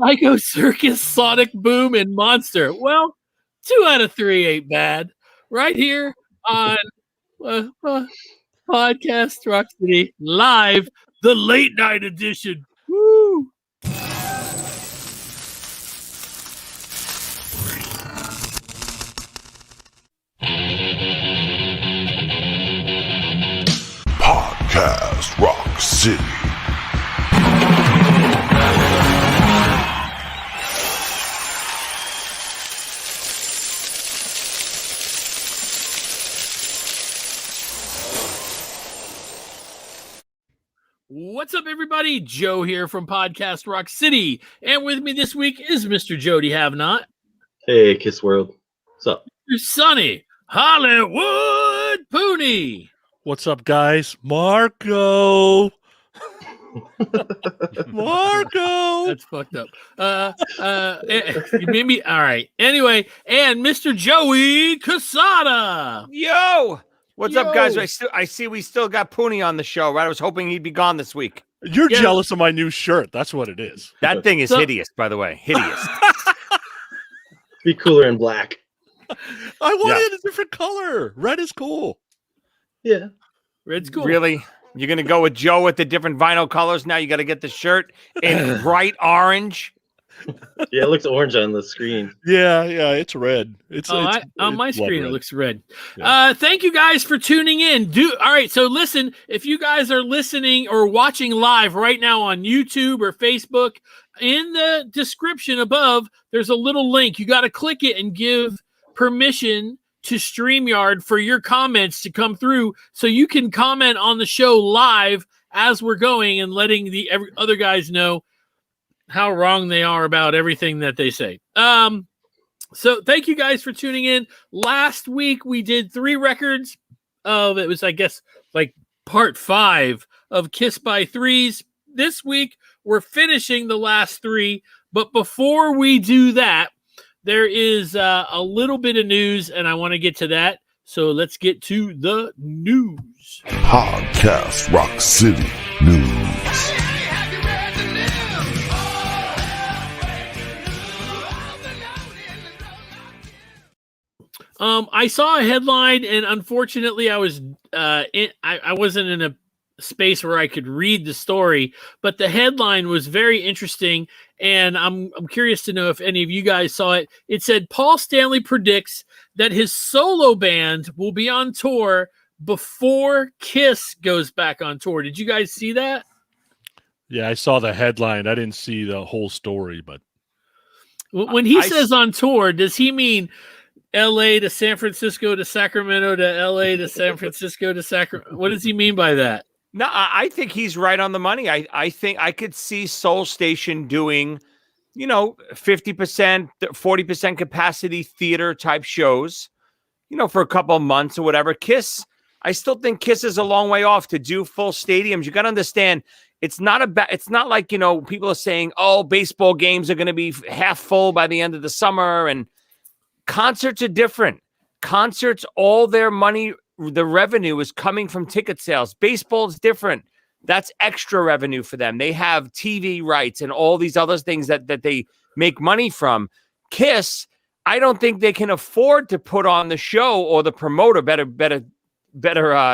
Psycho Circus, Sonic Boom, and Monster. Well, 2 out of 3 ain't bad. Right here on Podcast Rock City Live, the late night edition. Woo! Podcast Rock City. What's up, everybody? Joe here from Podcast Rock City. And with me this week is Mr. Jody Have-Not. Hey, Kiss World. What's up? Mr. Sonny Hollywood Pooney. What's up, guys? Marco. Marco. That's fucked up. You made me. All right. Anyway, and Mr. Joey Casada. Yo. What's Yo. up, guys? I see we still got Pooney on the show, right? I was hoping he'd be gone this week. You're jealous of my new shirt. That's what it is. That thing is hideous, by the way. Hideous. Be cooler in black. I wanted a different color. Red is cool. Yeah. Red's cool. Really? You're going to go with Joe with the different vinyl colors now? You got to get the shirt in bright orange? Yeah, it looks orange on the screen. Yeah, it's red. On my screen, red. it looks red. Yeah. Thank you guys for tuning in. All right, so listen, if you guys are listening or watching live right now on YouTube or Facebook, in the description above, there's a little link. You got to click it and give permission to StreamYard for your comments to come through so you can comment on the show live as we're going and letting the other guys know how wrong they are about everything that they say. So thank you guys for tuning in. Last week we did 3 records of, it was, I guess, like part 5 of Kiss by 3's. This week we're finishing the last 3, but before we do that, there is a little bit of news, and I want to get to that. So let's get to the news. Podcast Rock City News. I saw a headline, and unfortunately, I wasn't in a space where I could read the story, but the headline was very interesting, and I'm curious to know if any of you guys saw it. It said Paul Stanley predicts that his solo band will be on tour before Kiss goes back on tour. Did you guys see that? Yeah, I saw the headline. I didn't see the whole story, but when he says on tour, does he mean LA to San Francisco to Sacramento to LA to San Francisco to Sacramento? What does he mean by that? No, I think he's right on the money. I think I could see Soul Station doing, 50%, 40% capacity theater type shows, for a couple of months or whatever. Kiss, I still think Kiss is a long way off to do full stadiums. You got to understand, it's not like, people are saying, oh, baseball games are going to be half full by the end of the summer, and concerts are different. Concerts, all their money, the revenue is coming from ticket sales. Baseball is different. That's extra revenue for them. They have TV rights and all these other things that they make money from. Kiss, I don't think they can afford to put on the show, or the promoter, better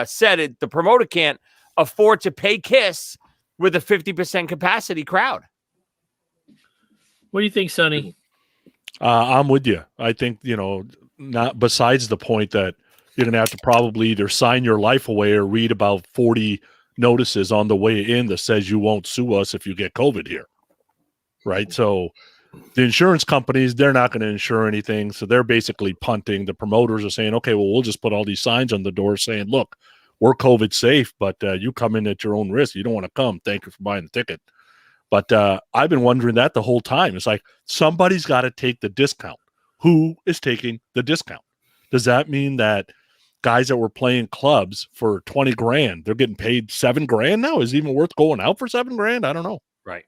said it, the promoter can't afford to pay Kiss with a 50% capacity crowd. What do you think, Sonny? I'm with you. I think, not besides the point that you're going to have to probably either sign your life away or read about 40 notices on the way in that says you won't sue us if you get COVID here. Right. So the insurance companies, they're not going to insure anything. So they're basically punting. The promoters are saying, okay, well, we'll just put all these signs on the door saying, look, we're COVID safe, but you come in at your own risk. You don't want to come. Thank you for buying the ticket. But I've been wondering that the whole time. It's like somebody's got to take the discount. Who is taking the discount? Does that mean that guys that were playing clubs for 20 grand, they're getting paid $7 grand now? Is it even worth going out for $7 grand? I don't know. Right.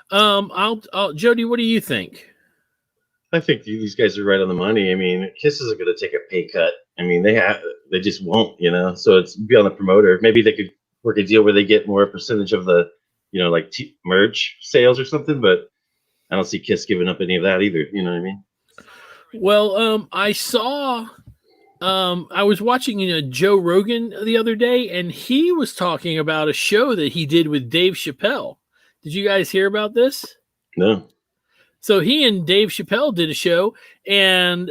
Jody, what do you think? I think these guys are right on the money. I mean, Kiss isn't going to take a pay cut. I mean, they just won't, so it's be on the promoter. Maybe they could work a deal where they get more percentage of the, like merch sales or something, but I don't see Kiss giving up any of that either. You know what I mean? Well, I was watching Joe Rogan the other day, and he was talking about a show that he did with Dave Chappelle. Did you guys hear about this? No. So he and Dave Chappelle did a show, and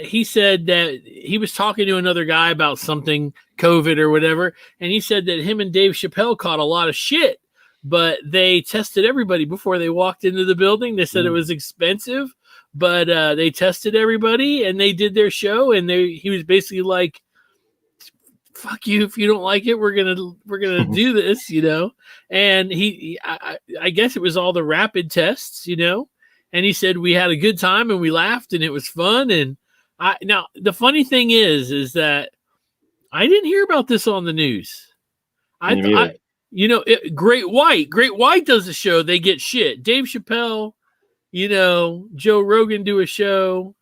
he said that he was talking to another guy about something, COVID or whatever, and he said that him and Dave Chappelle caught a lot of shit, but they tested everybody before they walked into the building. They said it was expensive, but they tested everybody, and they did their show, and he was basically like, fuck you, if you don't like it, we're gonna do this, and I guess it was all the rapid tests, and he said we had a good time and we laughed and it was fun. And now the funny thing is that I didn't hear about this on the news. Great White does a show, they get shit. Dave Chappelle, Joe Rogan do a show.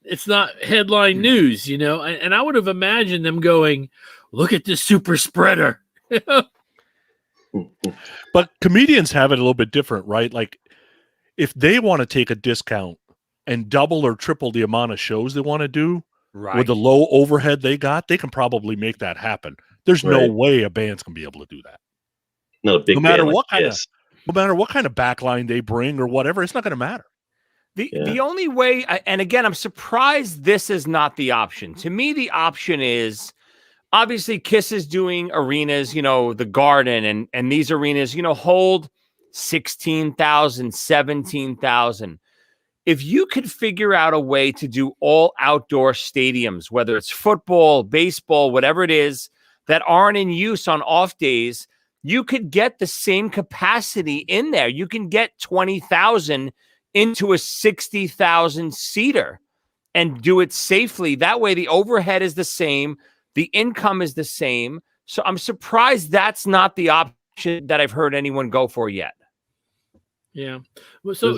It's not headline news, and I would have imagined them going, look at this super spreader. But comedians have it a little bit different, right? Like, if they want to take a discount and double or triple the amount of shows they want to do with the low overhead they got, they can probably make that happen. There's no way a band's going to be able to do that. Not a big no matter band what like no matter what kind of backline they bring or whatever, it's not going to matter. The only way, and again, I'm surprised this is not the option. To me, the option is obviously Kiss is doing arenas, the Garden and these arenas, hold 16,000, 17,000. If you could figure out a way to do all outdoor stadiums, whether it's football, baseball, whatever it is, that aren't in use on off days, you could get the same capacity in there. You can get 20,000 into a 60,000 seater and do it safely. That way the overhead is the same. The income is the same. So I'm surprised that's not the option that I've heard anyone go for yet. Yeah. Well, so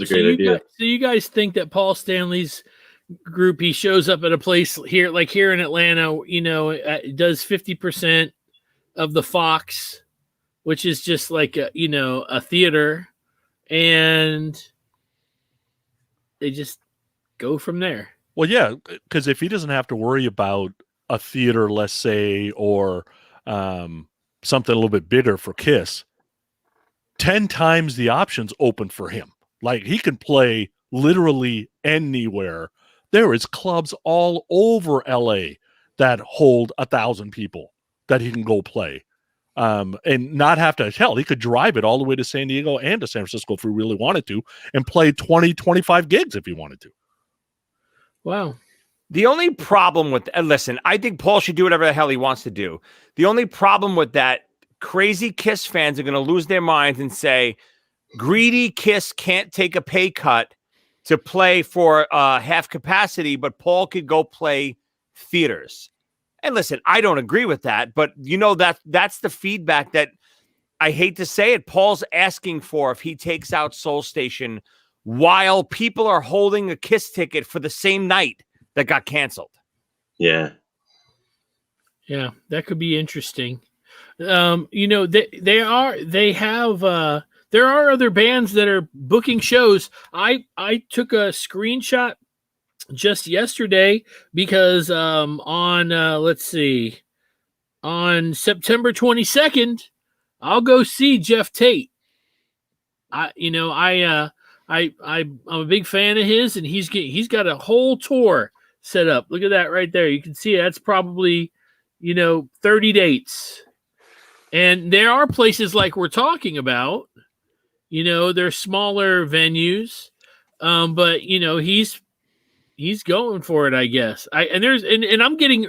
you guys think that Paul Stanley's group, he shows up at a place here, like here in Atlanta, does 50% of the Fox, which is just like a theater, and they just go from there. Well, yeah, because if he doesn't have to worry about a theater, let's say, or something a little bit bigger for Kiss, 10 times the options open for him. Like, he can play literally anywhere. There is clubs all over LA that hold 1,000 people that he can go play. And not have to he could drive it all the way to San Diego and to San Francisco if he really wanted to, and play 20, 25 gigs if he wanted to. Wow. The only problem with, listen, I think Paul should do whatever the hell he wants to do. The only problem with that, crazy Kiss fans are going to lose their minds and say, greedy Kiss can't take a pay cut to play for half capacity, but Paul could go play theaters. And listen, I don't agree with that, but that's the feedback that, I hate to say it, Paul's asking for if he takes out Soul Station while people are holding a Kiss ticket for the same night that got canceled. Yeah. Yeah, that could be interesting. There are other bands that are booking shows. I took a screenshot just yesterday because on September 22nd, I'll go see Jeff Tate. I'm a big fan of his, and he's got a whole tour set up. Look at that right there. You can see that's probably 30 dates. And there are places like we're talking about, they're smaller venues, but he's going for it, I guess. I am getting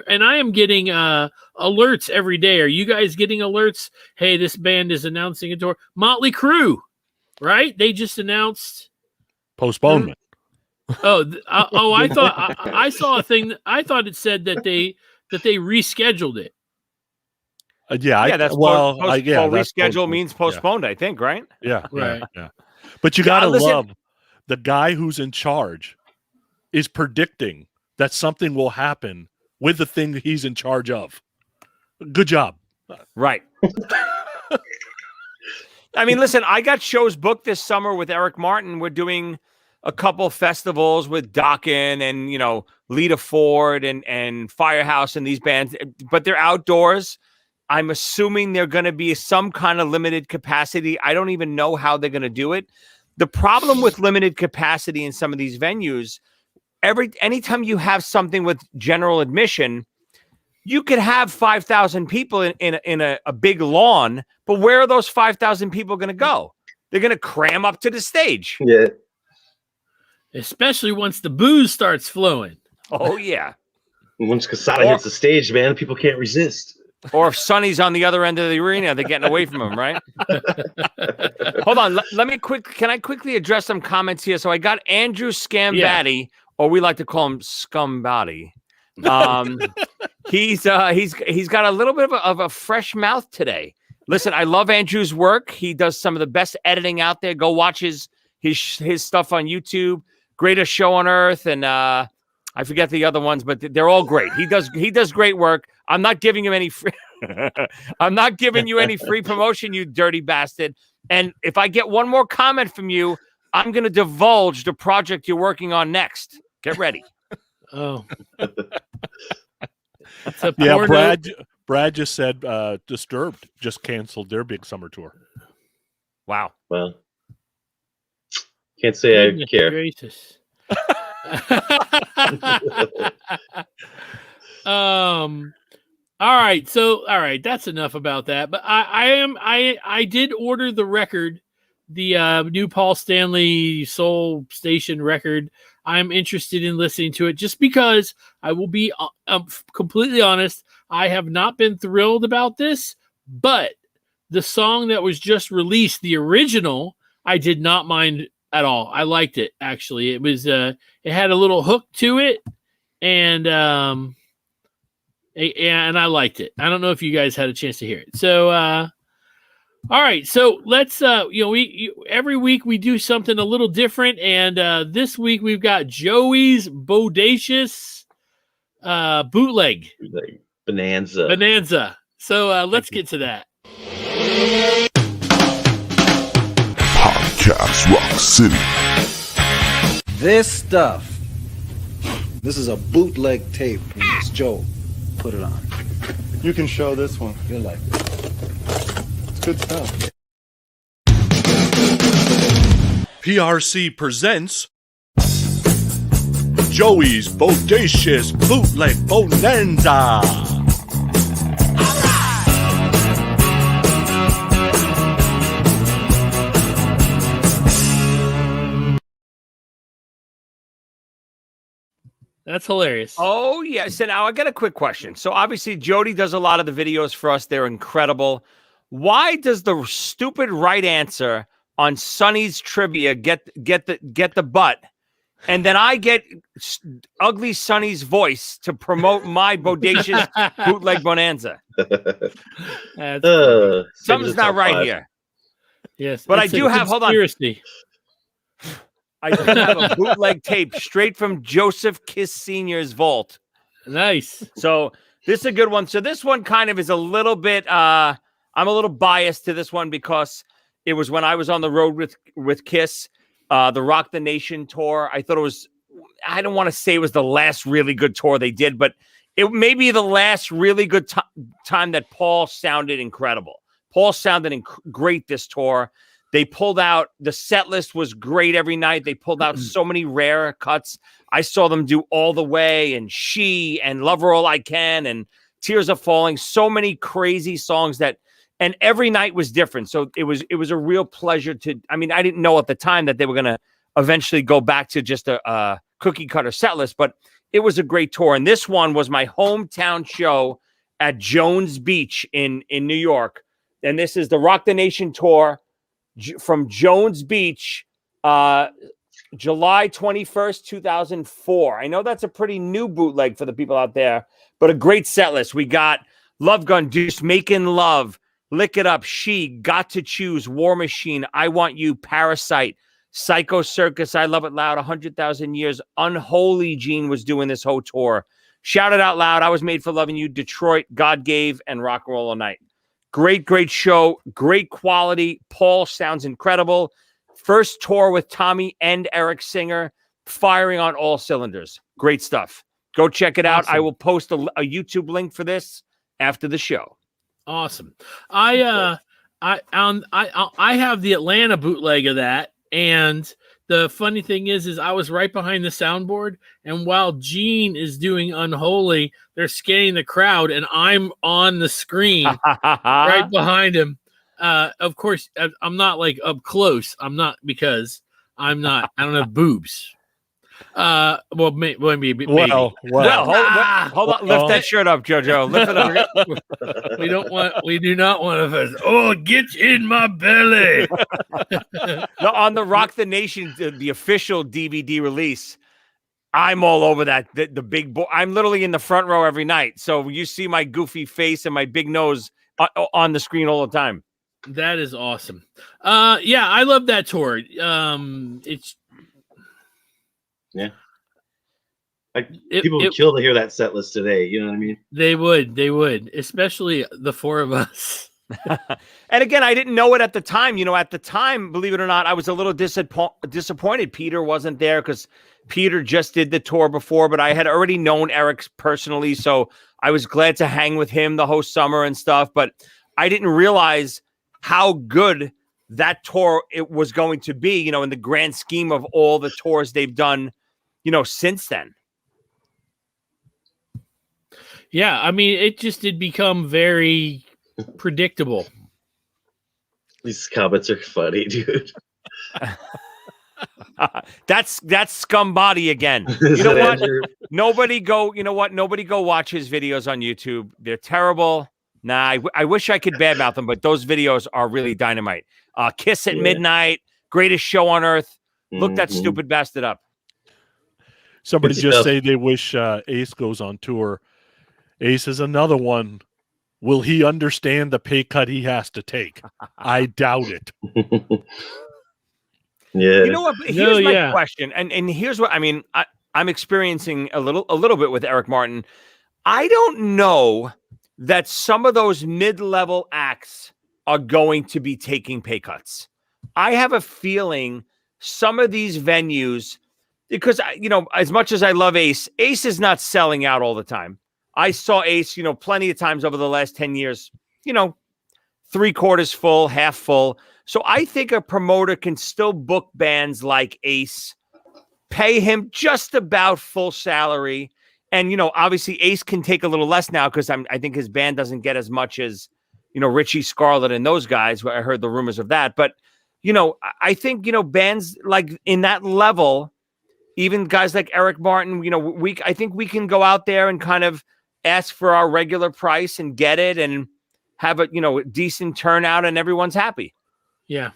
alerts every day. Are you guys getting alerts? Hey, this band is announcing a tour. Motley Crue, right? They just announced postponement. I thought I saw a thing. I thought it said that they rescheduled it. Reschedule means postponed. I think, right? Yeah, right. Yeah. But you gotta love the guy who's in charge is predicting that something will happen with the thing he's in charge of. Good job. Right. I mean, listen, I got shows booked this summer with Eric Martin. We're doing a couple festivals with Dokken and, you know, Lita Ford and Firehouse and these bands, but they're outdoors. I'm assuming they're going to be some kind of limited capacity. I don't even know how they're going to do it. The problem with limited capacity in some of these venues, anytime you have something with general admission, you could have 5,000 people in a big lawn, but where are those 5,000 people going to go? They're going to cram up to the stage. Yeah. Especially once the booze starts flowing. Oh, yeah. Once Casada hits the stage, man, people can't resist. Or if Sonny's on the other end of the arena, they're getting away from him, right? Hold on. Can I quickly address some comments here? So I got Andrew Scambatti, or we like to call him Scumbatti. He's got a little bit of a fresh mouth today. Listen, I love Andrew's work. He does some of the best editing out there. Go watch his stuff on YouTube. Greatest show on earth, and I forget the other ones, but they're all great. He does great work. I'm not giving him any free. I'm not giving you any free promotion, you dirty bastard. And if I get one more comment from you, I'm going to divulge the project you're working on next. Get ready. Oh. Yeah, Brad just said Disturbed just canceled their big summer tour. Wow. Well, can't say I care. Gracious. All right, that's enough about that. But I did order the record, the new Paul Stanley Soul Station record. I'm interested in listening to it just because I will be completely honest. I have not been thrilled about this, but the song that was just released, the original, I did not mind at all. I liked it, actually. It was it had a little hook to it, and I liked it. I don't know if you guys had a chance to hear it. So all right, so let's every week we do something a little different, and this week we've got Joey's Bodacious bootleg Bonanza. So let's get to that. Podcast Rock City. This is a bootleg tape. It's Joe. Put it on. You can show this one. You'll like it. It's good stuff. PRC presents Joey's Bodacious Bootleg Bonanza. That's hilarious. Oh, yeah. So now I got a quick question. So obviously Jody does a lot of the videos for us. They're incredible. Why does the stupid right answer on Sonny's trivia get the butt, and then I get ugly Sonny's voice to promote my Bodacious Bootleg Bonanza? Something's not right here. Yes, but I do have. Hold on. I do have a bootleg tape straight from Joseph Kiss Sr.'s vault. Nice. So this is a good one. So this one kind of is a little bit. I'm a little biased to this one because it was when I was on the road with Kiss, the Rock the Nation tour. I thought it was. I don't want to say it was the last really good tour they did, but it may be the last really good time that Paul sounded incredible. Paul sounded great this tour. They pulled out, the set list was great every night. They pulled out so many rare cuts. I saw them do All the Way and She and Love Her All I Can and Tears Are Falling. So many crazy songs and every night was different. So it was a real pleasure I didn't know at the time that they were going to eventually go back to just a cookie cutter set list, but it was a great tour. And this one was my hometown show at Jones Beach in New York. And this is the Rock the Nation tour from Jones Beach, July 21st, 2004. I know that's a pretty new bootleg for the people out there, but a great set list. We got Love Gun, Deuce, Making Love, Lick It Up, She, Got to Choose, War Machine, I Want You, Parasite, Psycho Circus, I Love It Loud, 100,000 Years, Unholy Gene was doing this whole tour. Shout It Out Loud, I Was Made for Loving You, Detroit, God Gave, and Rock and Roll All Night. Great show. Great quality. Paul sounds incredible. First tour with Tommy and Eric Singer, firing on all cylinders. Great stuff. Go check it out. Awesome. I will post a YouTube link for this after the show. Awesome. I have the Atlanta bootleg of that, and the funny thing is I was right behind the soundboard, and while Gene is doing Unholy, they're scanning the crowd, and I'm on the screen right behind him. Of course, I'm not like up close. I'm not, because I don't have boobs. Well, maybe. Well, hold on. Lift that shirt up, JoJo. Lift it up. We do not want to. Oh, get in my belly. No, on the Rock the Nation, the official DVD release, I'm all over that. The big boy. I'm literally in the front row every night, so you see my goofy face and my big nose on the screen all the time. That is awesome. Yeah, I love that tour. It's. Yeah. People would kill to hear that set list today. You know what I mean? They would, especially the four of us. And again, I didn't know it at the time. At the time, believe it or not, I was a little disappointed Peter wasn't there, because Peter just did the tour before, but I had already known Eric personally, so I was glad to hang with him the whole summer and stuff, but I didn't realize how good that tour it was going to be, in the grand scheme of all the tours they've done, since then. Yeah, I mean, it just did become very predictable. These comments are funny, dude. That's scum body again. You know what? Nobody go watch his videos on YouTube. They're terrible. Nah, I wish I could badmouth them, but those videos are really dynamite. Kiss at Midnight, greatest show on earth. Look that stupid bastard up. Somebody just say they wish Ace goes on tour. Ace is another one. Will he understand the pay cut he has to take? I doubt it. Yeah. You know what? Here's my question, and here's what I mean. I'm experiencing a little bit with Eric Martin. I don't know that some of those mid-level acts are going to be taking pay cuts. I have a feeling some of these venues, because as much as I love Ace is not selling out all the time. I saw Ace, plenty of times over the last 10 years, 3/4 full, half full. So I think a promoter can still book bands like Ace, pay him just about full salary. And, obviously Ace can take a little less now, because I think his band doesn't get as much as, Richie Scarlett and those guys. I heard the rumors of that. But, I think, bands like in that level, even guys like Eric Martin, I think we can go out there and kind of ask for our regular price and get it and have a, decent turnout, and everyone's happy. Yeah.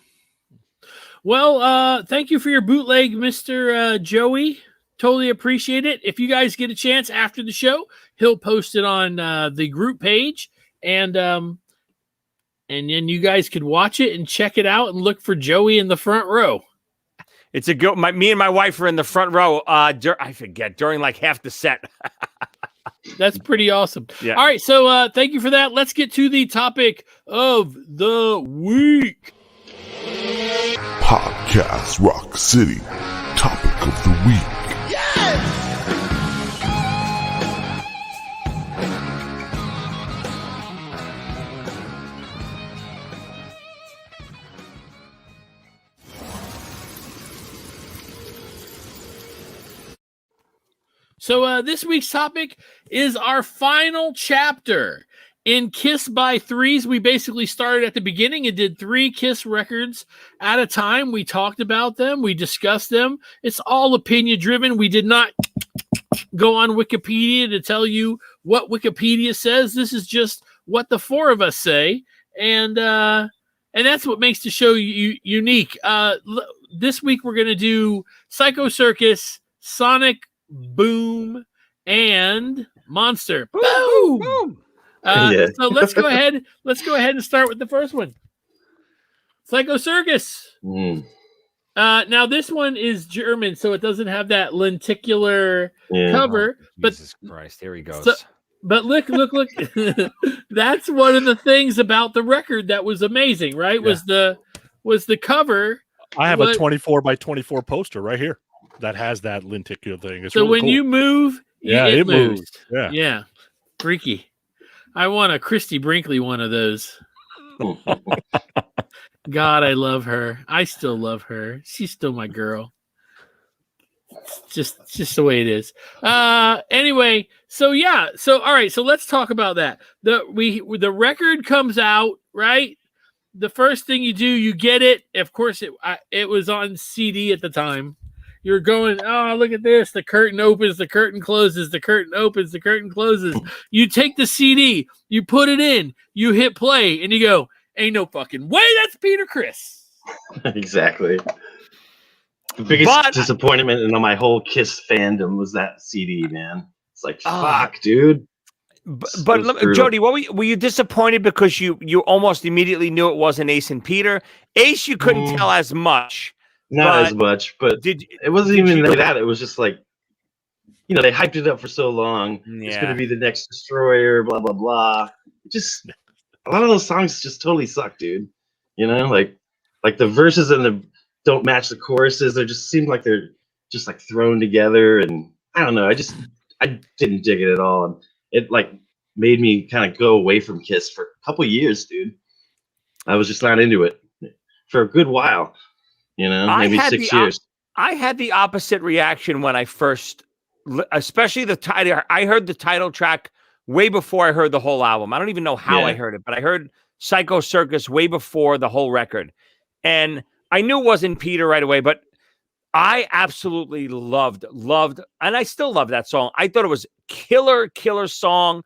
Well, thank you for your bootleg, Mr. Joey. Totally appreciate it. If you guys get a chance after the show, he'll post it on the group page, and then you guys could watch it and check it out and look for Joey in the front row. It's a good. Me and my wife are in the front row. I forget, during like half the set. That's pretty awesome. Yeah. All right, so thank you for that. Let's get to the topic of the week. Podcast Rock City. Topic of the week. So this week's topic is our final chapter. In Kiss by 3's, we basically started at the beginning and did 3 Kiss records at a time. We talked about them. We discussed them. It's all opinion driven. We did not go on Wikipedia to tell you what Wikipedia says. This is just what the four of us say. And that's what makes the show unique. This week, we're going to do Psycho Circus, Sonic Boom, and Monster. Boom! Boom! So let's go ahead. Let's go ahead and start with the first one. Psycho Circus. Now this one is German, so it doesn't have that lenticular cover. Jesus Christ, here he goes. But look. That's one of the things about the record that was amazing, right? Yeah. Was the cover. I have a 24 by 24 poster right here that has that lenticular thing. It's so really when cool. you move, Yeah, it moves. Yeah. Yeah. Freaky. I want a Christy Brinkley one of those. God, I love her. I still love her. She's still my girl. It's just the way it is. Anyway, so yeah. So all right, so let's talk about that. The record comes out, right? The first thing you do, you get it. Of course, it was on CD at the time. You're going, oh, look at this. The curtain opens, the curtain closes, the curtain opens, the curtain closes. You take the CD, you put it in, you hit play, and you go, ain't no fucking way that's Peter Criss. Exactly. The biggest disappointment in my whole Kiss fandom was that CD, man. It's like, fuck, dude. But Jody, what were you disappointed because you almost immediately knew it wasn't Ace and Peter? Ace, you couldn't tell as much. Not as much, but it wasn't even that. It was just like, they hyped it up for so long. Yeah. It's going to be the next Destroyer, blah, blah, blah. Just a lot of those songs just totally suck, dude. Like the verses and don't match the choruses. They just seem like they're just like thrown together. And I don't know. I didn't dig it at all. And it like made me kind of go away from Kiss for a couple years, dude. I was just not into it for a good while. Maybe 6 years. I had the opposite reaction when I first, especially the title. I heard the title track way before I heard the whole album. I don't even know how I heard it, but I heard Psycho Circus way before the whole record. And I knew it wasn't Peter right away, but I absolutely loved, and I still love that song. I thought it was killer song,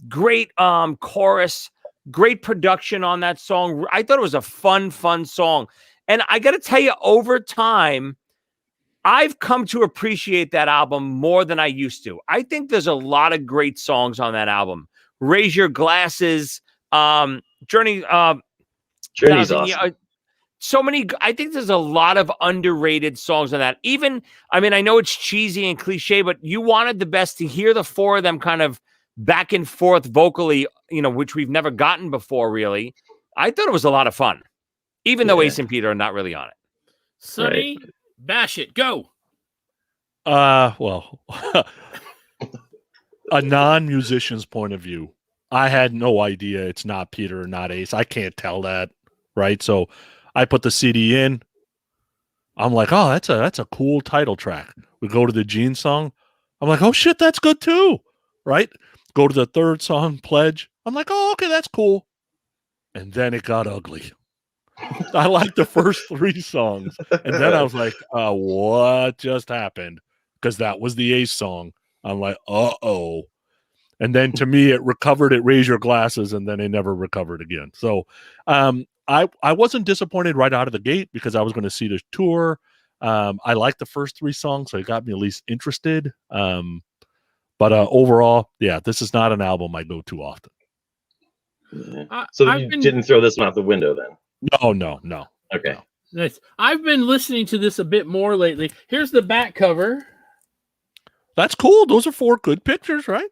great chorus, great production on that song. I thought it was a fun song. And I got to tell you, over time, I've come to appreciate that album more than I used to. I think there's a lot of great songs on that album. Raise Your Glasses, Journey. Journey's awesome. So many. I think there's a lot of underrated songs on that. Even, I mean, I know it's cheesy and cliche, but you wanted the best to hear the four of them kind of back and forth vocally, which we've never gotten before, really. I thought it was a lot of fun. Even though Ace and Peter are not really on it. Sonny, bash it. Go. Well, a non-musician's point of view, I had no idea it's not Peter or not Ace. I can't tell that, right? So I put the CD in. I'm like, oh, that's a cool title track. We go to the Gene song. I'm like, oh shit, that's good too, right? Go to the third song, Pledge. I'm like, oh, okay, that's cool. And then it got ugly. I liked the first three songs. And then I was like, what just happened? Because that was the Ace song. I'm like, uh-oh. And then to me, it recovered at Raise Your Glasses, and then it never recovered again. So I wasn't disappointed right out of the gate because I was going to see the tour. I liked the first three songs, so it got me at least interested. But overall, this is not an album I go to often. So you didn't throw this one out the window then? No. Okay. No. Nice. I've been listening to this a bit more lately. Here's the back cover. That's cool. Those are 4 good pictures, right?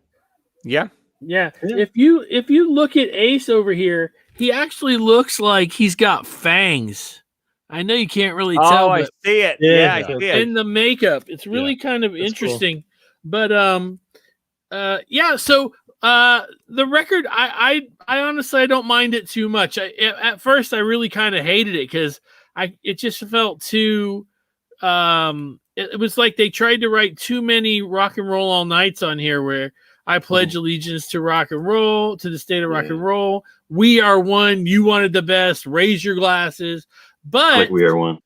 Yeah. If you look at Ace over here, he actually looks like he's got fangs. I know you can't really tell. Oh, I see it. Yeah, I see it. In the makeup, it's really kind of interesting. Cool. But so the record, I honestly I don't mind it too much. At first I really kind of hated it because it just felt too it was like they tried to write too many Rock and Roll All Nights on here where I pledge allegiance to rock and roll, to the state of rock and roll. We are one. You wanted the best. Raise your glasses. But like We Are One.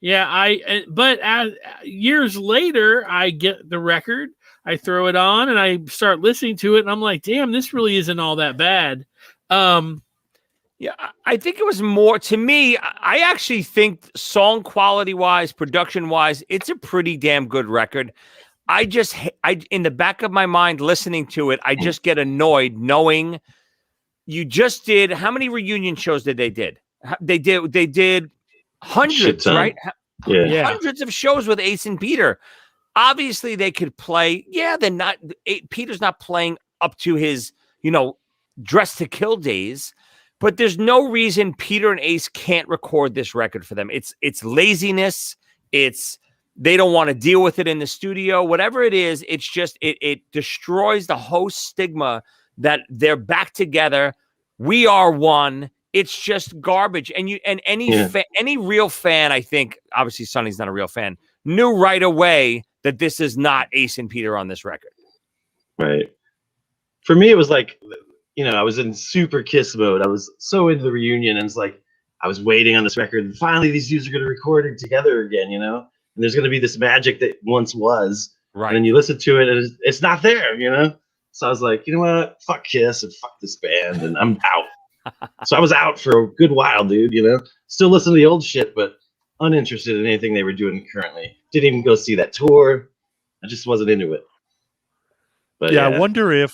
Yeah, but as years later, I get the record. I throw it on and I start listening to it, and I'm like, damn, this really isn't all that bad. Yeah, I think it was more to me. I actually think song quality wise, production wise, it's a pretty damn good record. I in the back of my mind listening to it, I just get annoyed knowing you just did. How many reunion shows did they did? They did hundreds, right? Yeah. Hundreds of shows with Ace and Peter. Obviously, they could play. Yeah, they're not. Peter's not playing up to his, Dress to Kill days. But there's no reason Peter and Ace can't record this record for them. It's laziness. They don't want to deal with it in the studio. Whatever it is, it's just it destroys the whole stigma that they're back together. We are one. It's just garbage. And any real fan, I think, obviously Sonny's not a real fan, knew right away that this is not Ace and Peter on this record. Right. For me, it was like, I was in super Kiss mode. I was so into the reunion, and it's like I was waiting on this record, and finally these dudes are going to record it together again, and there's going to be this magic that once was. Right. And then you listen to it, and it's not there, So I was like, you know what? Fuck Kiss and fuck this band, and I'm out. So I was out for a good while, dude, Still listen to the old shit, but uninterested in anything they were doing currently. Didn't even go see that tour. I just wasn't into it. But yeah, I wonder if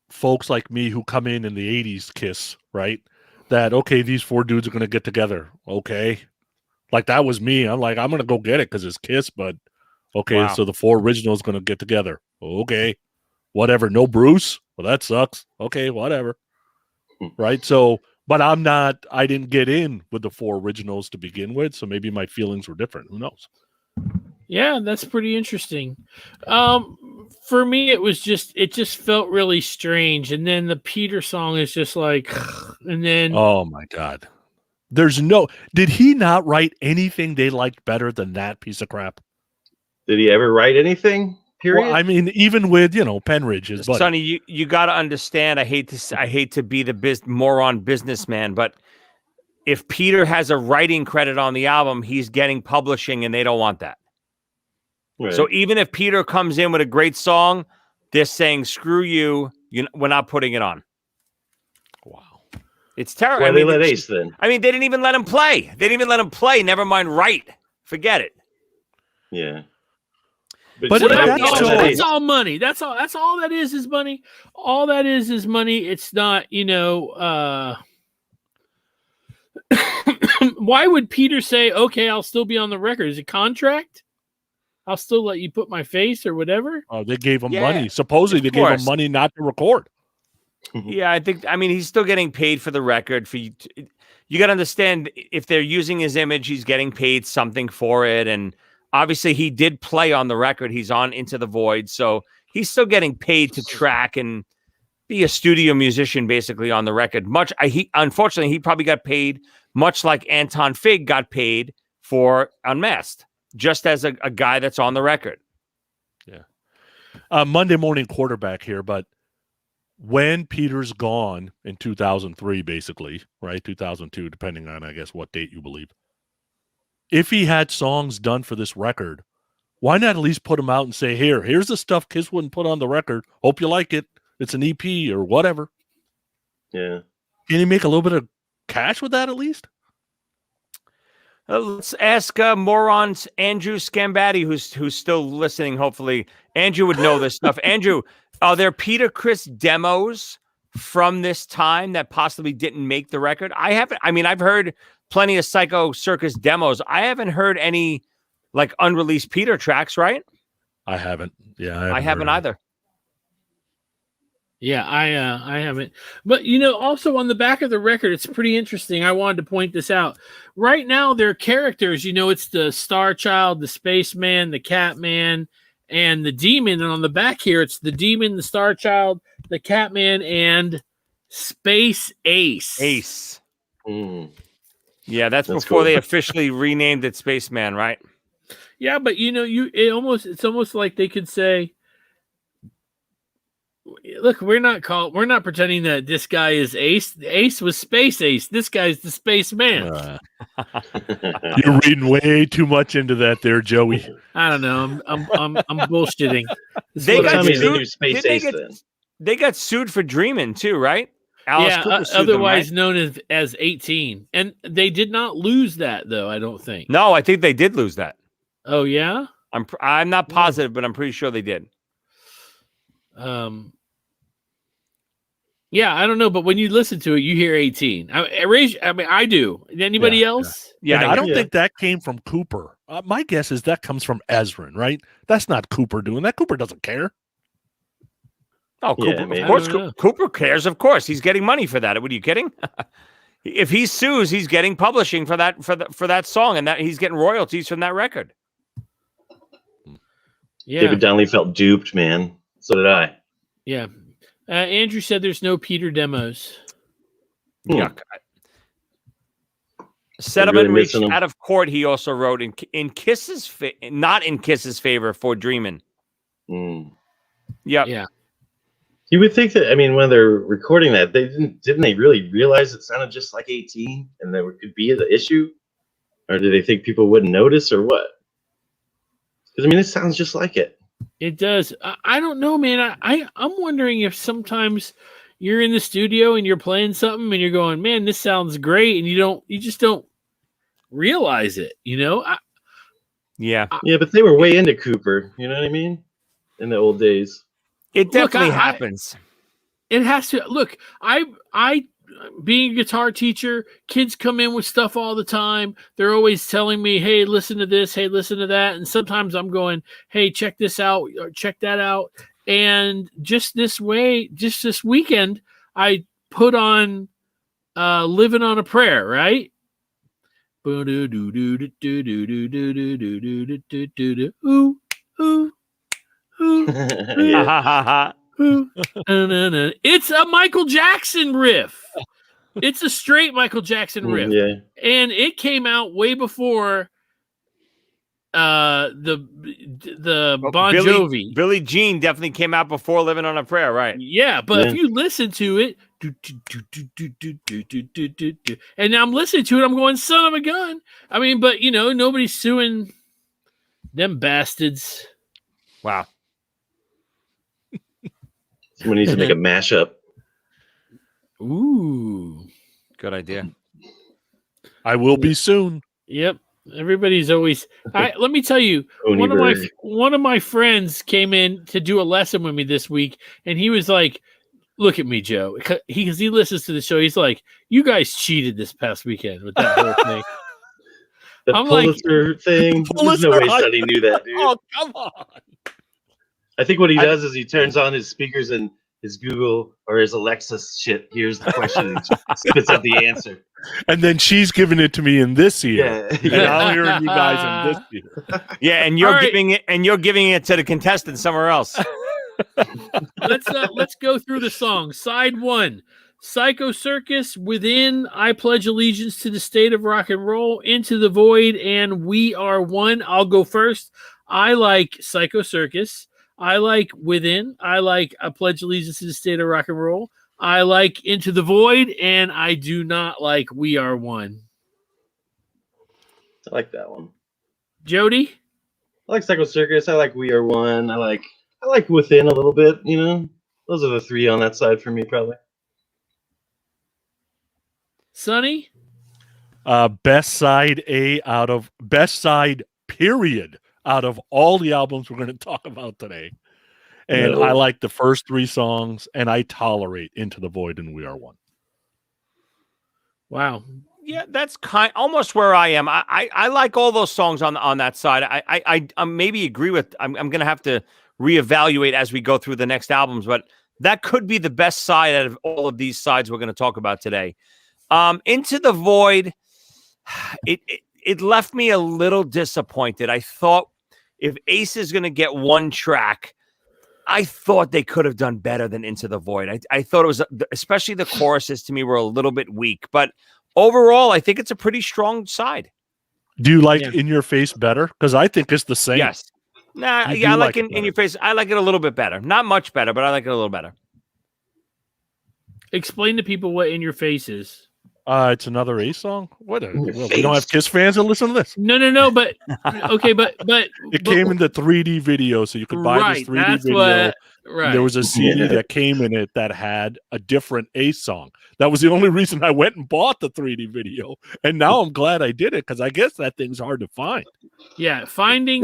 folks like me who come in the 80s Kiss, right? That, okay, these four dudes are going to get together. Okay. Like that was me. I'm like, I'm going to go get it because it's Kiss, but okay, wow. So the four originals going to get together. Okay. Whatever. No Bruce. Well, that sucks. Okay, whatever. Right? So, but I didn't get in with the four originals to begin with, so maybe my feelings were different. Who knows? Yeah, that's pretty interesting. For me, it just felt really strange. And then the Peter song is just like, and then. Oh my God. Did he not write anything they liked better than that piece of crap? Did he ever write anything? Period. Well, I mean, even with, Penridge, his buddy. Sonny, you got to understand, I hate to be the moron businessman, but if Peter has a writing credit on the album, he's getting publishing, and they don't want that. Right. So even if Peter comes in with a great song, they're saying, screw you, we're not putting it on. Wow. It's terrible. Why they let Ace then? I mean, they didn't even let him play. Never mind write. Forget it. Yeah. But that's all money. That's all that is money. All that is money. It's not, why would Peter say, okay, I'll still be on the record? Is it contract? I'll still let you put my face or whatever. Oh, they gave him money. Supposedly they gave him money not to record. Yeah, he's still getting paid for the record. You got to understand, if they're using his image, he's getting paid something for it. And obviously he did play on the record. He's on Into the Void. So he's still getting paid to track and be a studio musician basically on the record. Unfortunately, he probably got paid much like Anton Fig got paid for Unmasked, just as a guy that's on the record. Yeah. Monday morning quarterback here, but when Peter's gone in 2003, basically, right? 2002, depending on, I guess, what date you believe. If he had songs done for this record, why not at least put them out and say, here's the stuff Kiss wouldn't put on the record. Hope you like it. It's an EP or whatever. Yeah. Can you make a little bit of cash with that at least? Let's ask morons Andrew Scambatti, who's still listening. Hopefully, Andrew would know this stuff. Andrew, are there Peter Criss demos from this time that possibly didn't make the record? I haven't. I mean, I've heard plenty of Psycho Circus demos. I haven't heard any like unreleased Peter tracks, right? I haven't. Yeah, I haven't either. Yeah, I haven't. But, also on the back of the record, it's pretty interesting. I wanted to point this out. Right now, their characters, it's the Star Child, the Spaceman, the Catman, and the Demon. And on the back here, it's the Demon, the Star Child, the Catman, and Space Ace. Ace. Mm. Yeah, that's before cool. They officially renamed it Spaceman, right? Yeah, but, it's almost like they could say, look, we're not pretending that this guy is Ace. Ace was Space Ace. This guy's the Space Man. You're reading way too much into that there, Joey. I don't know. I'm bullshitting. They got sued for dreaming too, right? Alice Cooper sued otherwise them, known as 18. And they did not lose that though, I don't think. No, I think they did lose that. Oh yeah? I'm not positive, but I'm pretty sure they did. Yeah, I don't know, but when you listen to it, you hear 18. I do. Anybody else? Yeah, I don't think that came from Cooper. My guess is that comes from Ezrin, right? That's not Cooper doing that. Cooper doesn't care. Oh, Yeah, Cooper, maybe. of course, I don't know. Cooper cares. Of course, he's getting money for that. What are you kidding? If he sues, he's getting publishing for that song, and that he's getting royalties from that record. Yeah. David Donnelly felt duped, man. So did I. Yeah. Andrew said there's no Peter demos. Yuck. Settlement really reached missing him. out of court. He also wrote in Kiss's not in Kiss's favor for Dreamin'. Mm. Yep. Yeah. You would think that, I mean, when they're recording that, didn't they really realize it sounded just like 18 and there could be the issue? Or did they think people wouldn't notice or what? Because, I mean, it sounds just like it. It does. I don't know, man. I'm wondering if sometimes you're in the studio and you're playing something and you're going, man, this sounds great. And you just don't realize it, you know? Yeah. Yeah, but they were way into Cooper. You know what I mean? In the old days. It definitely happens. It has to. Look, I being a guitar teacher, kids come in with stuff all the time. They're always telling me, hey, listen to this. Hey, listen to that. And sometimes I'm going, hey, check this out. Or check that out. And just this weekend, I put on Living on a Prayer, right? It's a Michael Jackson riff. It's a straight Michael Jackson riff. Yeah. And it came out way before the Bon Jovi. Billie Jean definitely came out before Living on a Prayer, right? Yeah, but if you listen to it, and I'm listening to it, I'm going, son of a gun. I mean, but nobody's suing them bastards. Wow. Someone needs to make a mashup. Ooh. Good idea. I will be soon. Yep. Everybody's always. Let me tell you, one of my friends came in to do a lesson with me this week, and he was like, "Look at me, Joe," because he listens to the show. He's like, "You guys cheated this past weekend with that whole thing." The Pulitzer thing. There's no way Sonny knew that, dude. Oh, come on. I think what he does is he turns on his speakers and his Google or his Alexa shit. Here's the question. And spits out the answer. And then she's giving it to me in this ear. Yeah. And I'm hearing you guys in this ear. Yeah, and you're giving it to the contestant somewhere else. Let's go through the song. Side 1, Psycho Circus, Within, I Pledge Allegiance to the State of Rock and Roll, Into the Void, and We Are One. I'll go first. I like Psycho Circus. I like Within. I like I Pledge Allegiance to the State of Rock and Roll. I like Into the Void, and I do not like We Are One. I like that one. Jody? I like Psycho Circus. I like We Are One. I like Within a little bit, Those are the 3 on that side for me, probably. Sonny? Best side period out of all the albums we're going to talk about today. And I like the first 3 songs, and I tolerate Into the Void and We Are One. Wow. Yeah, that's almost where I am. I like all those songs on that side. I maybe agree with. I'm going to have to reevaluate as we go through the next albums, but that could be the best side out of all of these sides we're going to talk about today. Into the Void, it left me a little disappointed. I thought if Ace is going to get one track, I thought they could have done better than Into the Void. I thought it was, especially the choruses to me were a little bit weak, but overall, I think it's a pretty strong side. Do you like In Your Face better? Because I think it's the same. Yes. Nah, I like In Your Face. I like it a little bit better. Not much better, but I like it a little better. Explain to people what In Your Face is. It's another Ace song. We don't have Kiss fans that listen to this. No, but okay, but it came in the 3D video, so you could buy this 3D video. There was a CD that came in it that had a different Ace song. That was the only reason I went and bought the 3D video, and now I'm glad I did it because I guess that thing's hard to find. Yeah, finding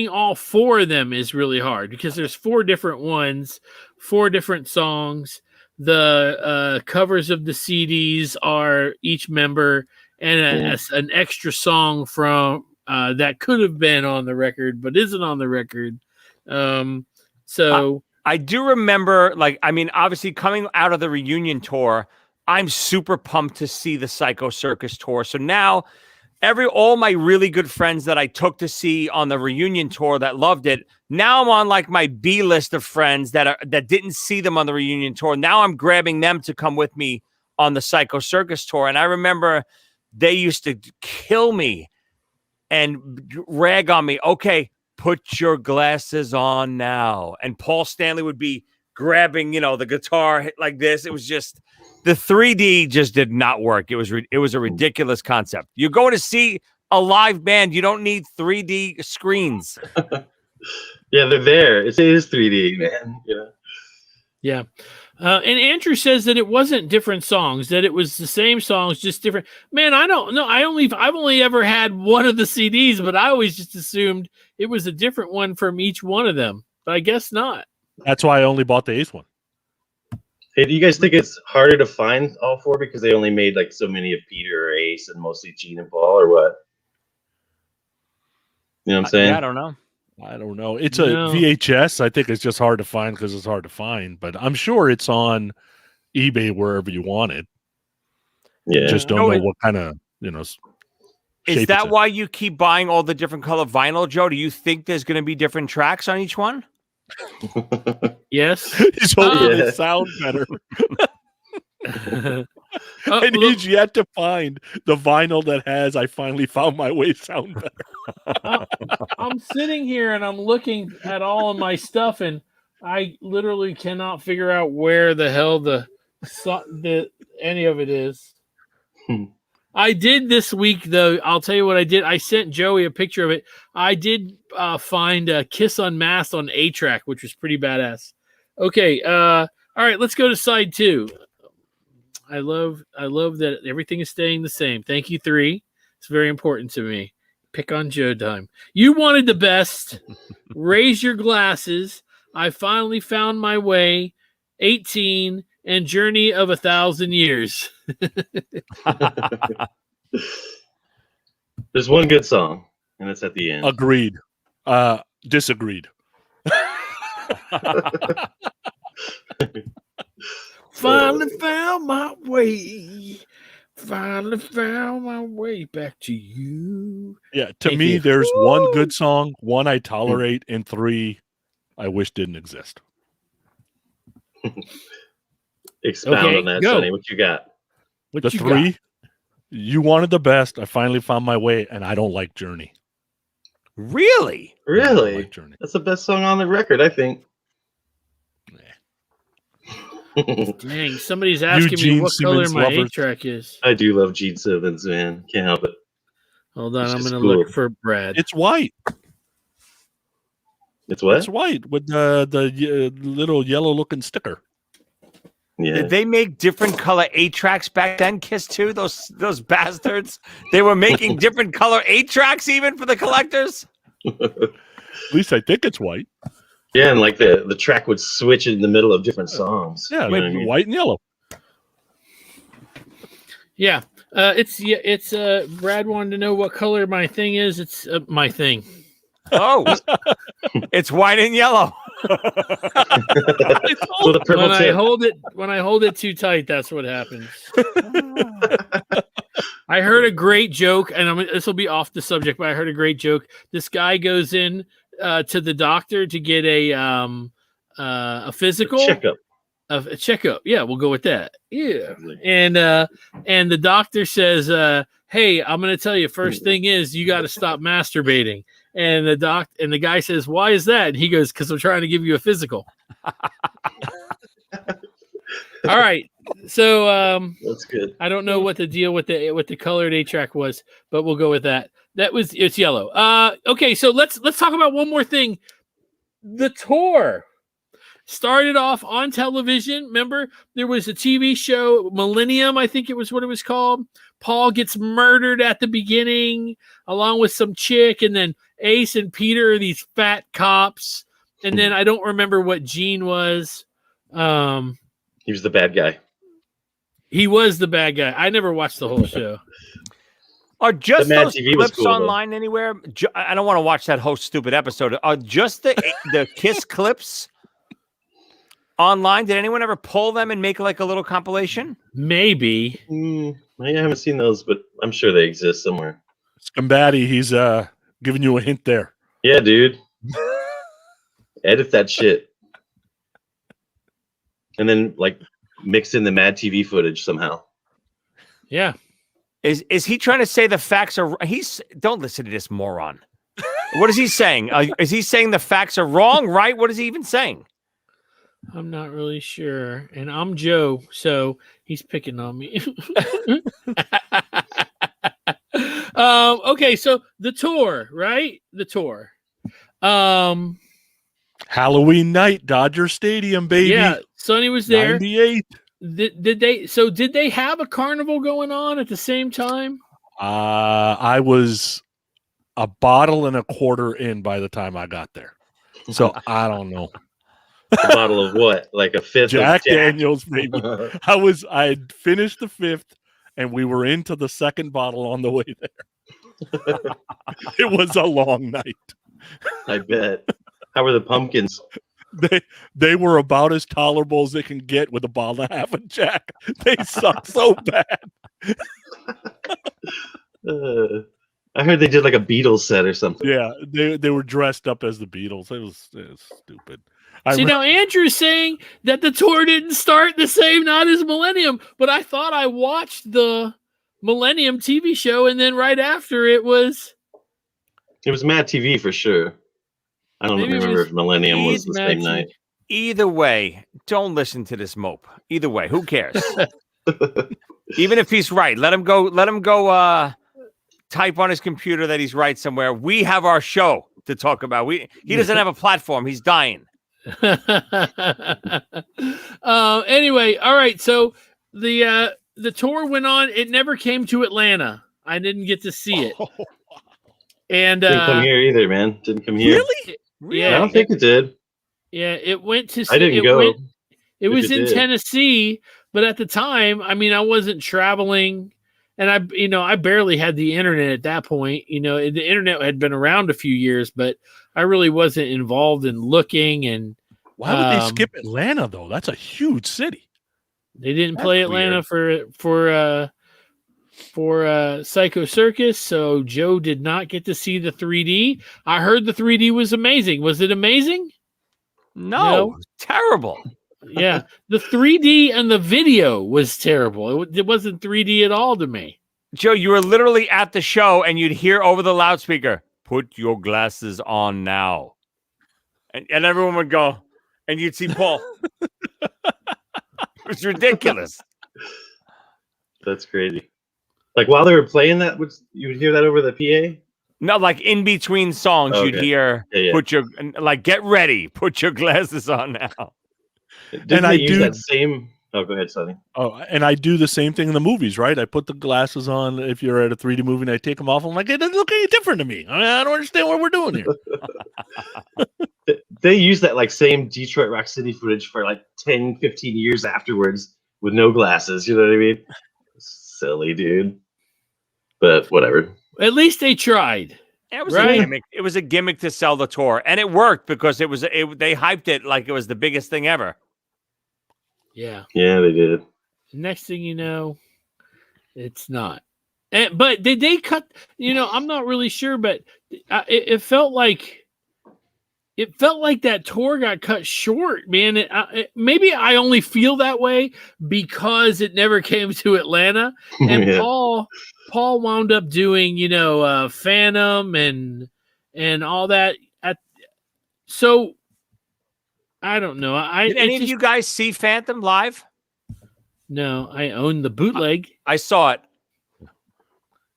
all 4 of them is really hard because there's 4 different ones, 4 different songs. The covers of the CDs are each member and an extra song from that could have been on the record but isn't on the record. So I do remember, obviously coming out of the reunion tour, I'm super pumped to see the Psycho Circus tour. So now all my really good friends that I took to see on the reunion tour that loved it, now I'm on like my B list of friends that didn't see them on the reunion tour. Now I'm grabbing them to come with me on the Psycho Circus tour. And I remember they used to kill me and rag on me. Okay, put your glasses on now. And Paul Stanley would be grabbing, the guitar like this. It was just, the 3D just did not work. It was a ridiculous concept. You're going to see a live band. You don't need 3D screens. Yeah, they're there. It is 3D, man. Yeah. And Andrew says that it wasn't different songs, that it was the same songs, just different. Man, I don't know. I've only ever had one of the CDs, but I always just assumed it was a different one from each one of them. But I guess not. That's why I only bought the Ace one. Hey, do you guys think it's harder to find all four because they only made like so many of Peter or Ace and mostly Gene and Paul, or what? You know what I'm saying? I don't know. It's a VHS. I think it's just hard to find because it's hard to find, but I'm sure it's on eBay wherever you want it. Yeah. Just don't know what kind of, Is that why you keep buying all the different color vinyl, Joe? Do you think there's going to be different tracks on each one? Yes. He's hoping they sound better. And he's yet to find the vinyl that has "I finally found my way" sound better. I'm sitting here and I'm looking at all of my stuff, and I literally cannot figure out where the hell the any of it is. I did this week, though. I'll tell you what I did. I sent Joey a picture of it. I did find Kiss Unmasked on A-Track, which was pretty badass. Okay, all right, let's go to side 2. I love that everything is staying the same. Thank you, 3. It's very important to me. Pick on Joe time. You wanted the best. Raise your glasses. I finally found my way. 18 and Journey of 1,000 Years. There's one good song, and it's at the end. Agreed. Disagreed. Finally found my way. Finally found my way back to you. Yeah, to me, there's one good song, 1 I tolerate, and 3 I wish didn't exist. Expound on that, go. Sonny. What you got? The 3, you wanted the best. I finally found my way, and I don't like Journey. Really? Really? Like Journey. That's the best song on the record, I think. Dang, somebody's asking me what color my A-Track is. I do love Gene Simmons, man. Can't help it. Hold on, I'm going to look for Brad. It's white. It's what? It's white with the little yellow-looking sticker. Yeah. Did they make different color 8-tracks back then, Kiss 2? Those bastards. They were making different color 8-tracks even for the collectors? At least I think it's white. Yeah, and like the track would switch in the middle of different songs. Yeah, you know what I mean? white and yellow. Yeah, it's Brad wanted to know what color my thing is. It's my thing. Oh, it's white and yellow. So the purple when I hold it too tight, that's what happens. I heard a great joke, and this will be off the subject, but I heard a great joke. This guy goes in to the doctor to get a physical a checkup. Yeah, we'll go with that. Yeah, and the doctor says, "Hey, I'm going to tell you. First thing is you got to stop masturbating." And the guy says, "Why is that?" And he goes, "Because I'm trying to give you a physical." All right, so that's good. I don't know what the deal with the colored A-Track was, but we'll go with that. It's yellow. Okay, so let's talk about one more thing. The tour started off on television. Remember, there was a TV show, Millennium, I think it was what it was called. Paul gets murdered at the beginning, along with some chick, and then Ace and Peter are these fat cops. And then I don't remember what Gene was. He was the bad guy. He was the bad guy. I never watched the whole show. Are just those TV clips cool, online anywhere? I don't want to watch that whole stupid episode. Are just the Kiss clips online? Did anyone ever pull them and make like a little compilation? Maybe. I haven't seen those, but I'm sure they exist somewhere. Scumbatti, he's giving you a hint there. Yeah, dude. Edit that shit. And then like mix in the Mad TV footage somehow. Yeah. Is he trying to say the facts are? Don't listen to this moron. What is he saying? Is he saying the facts are wrong? Right? What is he even saying? I'm not really sure. And I'm Joe, so he's picking on me. Okay, so the tour, right? The tour. Halloween night, Dodger Stadium, baby. Yeah, Sonny was there. 98. Did they have a carnival going on at the same time? I was a bottle and a quarter in by the time I got there. So I don't know. A bottle of what? Like a fifth Jack of Jack Daniels, baby. I had finished the fifth and we were into the second bottle on the way there. It was a long night. I bet. How were the pumpkins? They were about as tolerable as they can get with a bottle and a half of Jack. They suck so bad. I heard they did like a Beatles set or something. Yeah, they were dressed up as the Beatles. It was stupid. Now Andrew's saying that the tour didn't start the same night as Millennium, but I thought I watched the Millennium TV show, and then right after it was Mad TV for sure. I don't remember if Millennium was the same night. Either way, don't listen to this mope. Either way, who cares? Even if he's right, let him go. Let him go. Type on his computer that he's right somewhere. We have our show to talk about. He doesn't have a platform. He's dying. Anyway, all right. So the tour went on. It never came to Atlanta. I didn't get to see it. And didn't come here either, man. Didn't come here. Really? Yeah, I don't think it did. Yeah, it went to. I didn't go. It was in did. Tennessee, but at the time, I mean, I wasn't traveling, and I barely had the internet at that point. The internet had been around a few years, but I really wasn't involved in looking. And why would they skip Atlanta though? That's a huge city. They didn't play Atlanta for Psycho Circus, so Joe did not get to see the 3D. I heard the 3D was amazing. Was it amazing? No. Terrible. Yeah, the 3D and the video was terrible. It wasn't 3D at all to me. Joe, you were literally at the show and you'd hear over the loudspeaker, "Put your glasses on now." And everyone would go, and you'd see Paul. It was ridiculous. That's crazy. Like while they were playing that, you would hear that over the PA? No, like in between songs, you'd hear, "Put your get ready, put your glasses on now." Didn't I use that same? Oh, go ahead, Sonny. Oh, and I do the same thing in the movies, right? I put the glasses on if you're at a 3D movie, and I take them off. I'm like, it doesn't look any different to me. I don't understand what we're doing here. They use that like same Detroit Rock City footage for like 10, 15 years afterwards with no glasses. You know what I mean? Silly, dude. But whatever. At least they tried. It was a gimmick. It was a gimmick to sell the tour, and it worked because they hyped it like it was the biggest thing ever. Yeah. Yeah, they did. Next thing you know, it's not. But did they cut? I'm not really sure, but it felt like that tour got cut short, man. Maybe I only feel that way because it never came to Atlanta, and Yeah. Paul wound up doing, Phantom and all that. So I don't know. Did any of you guys see Phantom live? No, I own the bootleg. I saw it.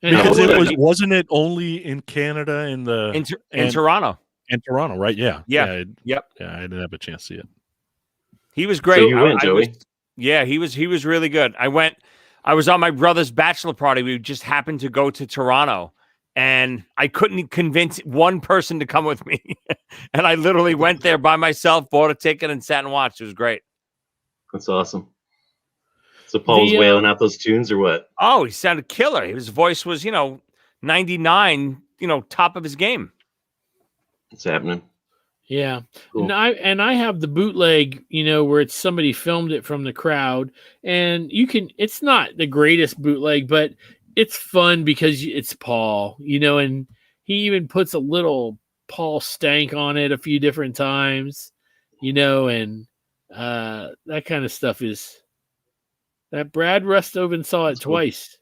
Because wasn't it only in Canada in Toronto? In Toronto, right? Yeah. Yeah. Yeah, I didn't have a chance to see it. He was great. So you went, Joey? He was really good. I was on my brother's bachelor party. We just happened to go to Toronto, and I couldn't convince one person to come with me. And I literally went there by myself, bought a ticket, and sat and watched. It was great. That's awesome. So Paul was wailing out those tunes or what? Oh, he sounded killer. His voice was, 99, top of his game. What's happening? Yeah. Cool. And I have the bootleg, where it's somebody filmed it from the crowd, and it's not the greatest bootleg, but it's fun because it's Paul, and he even puts a little Paul stank on it a few different times, and that kind of stuff is that Brad Rustoven saw it twice.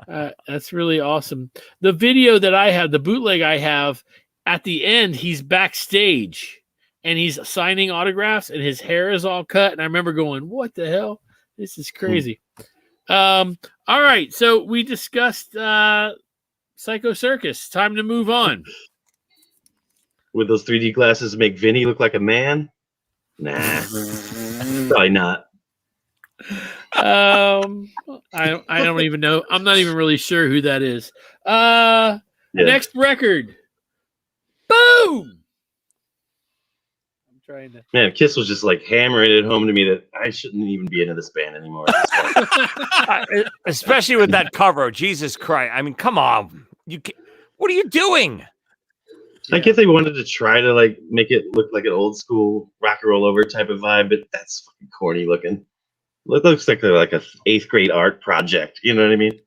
That's really awesome. The video that I have, the bootleg I have, at the end, he's backstage and he's signing autographs and his hair is all cut. And I remember going, what the hell? This is crazy. All right. So we discussed Psycho Circus. Time to move on. Would those 3D glasses make Vinny look like a man? Nah, probably not. I don't even know. I'm not even really sure who that is. Next record. Boom! I'm trying to. Man, Kiss was just like hammering it home to me that I shouldn't even be into this band anymore. Especially with that cover. Jesus Christ. I mean, come on. What are you doing? I guess they wanted to try to like make it look like an old school rock and roll over type of vibe, but that's fucking corny looking. It looks like they're like a 8th grade art project. You know what I mean?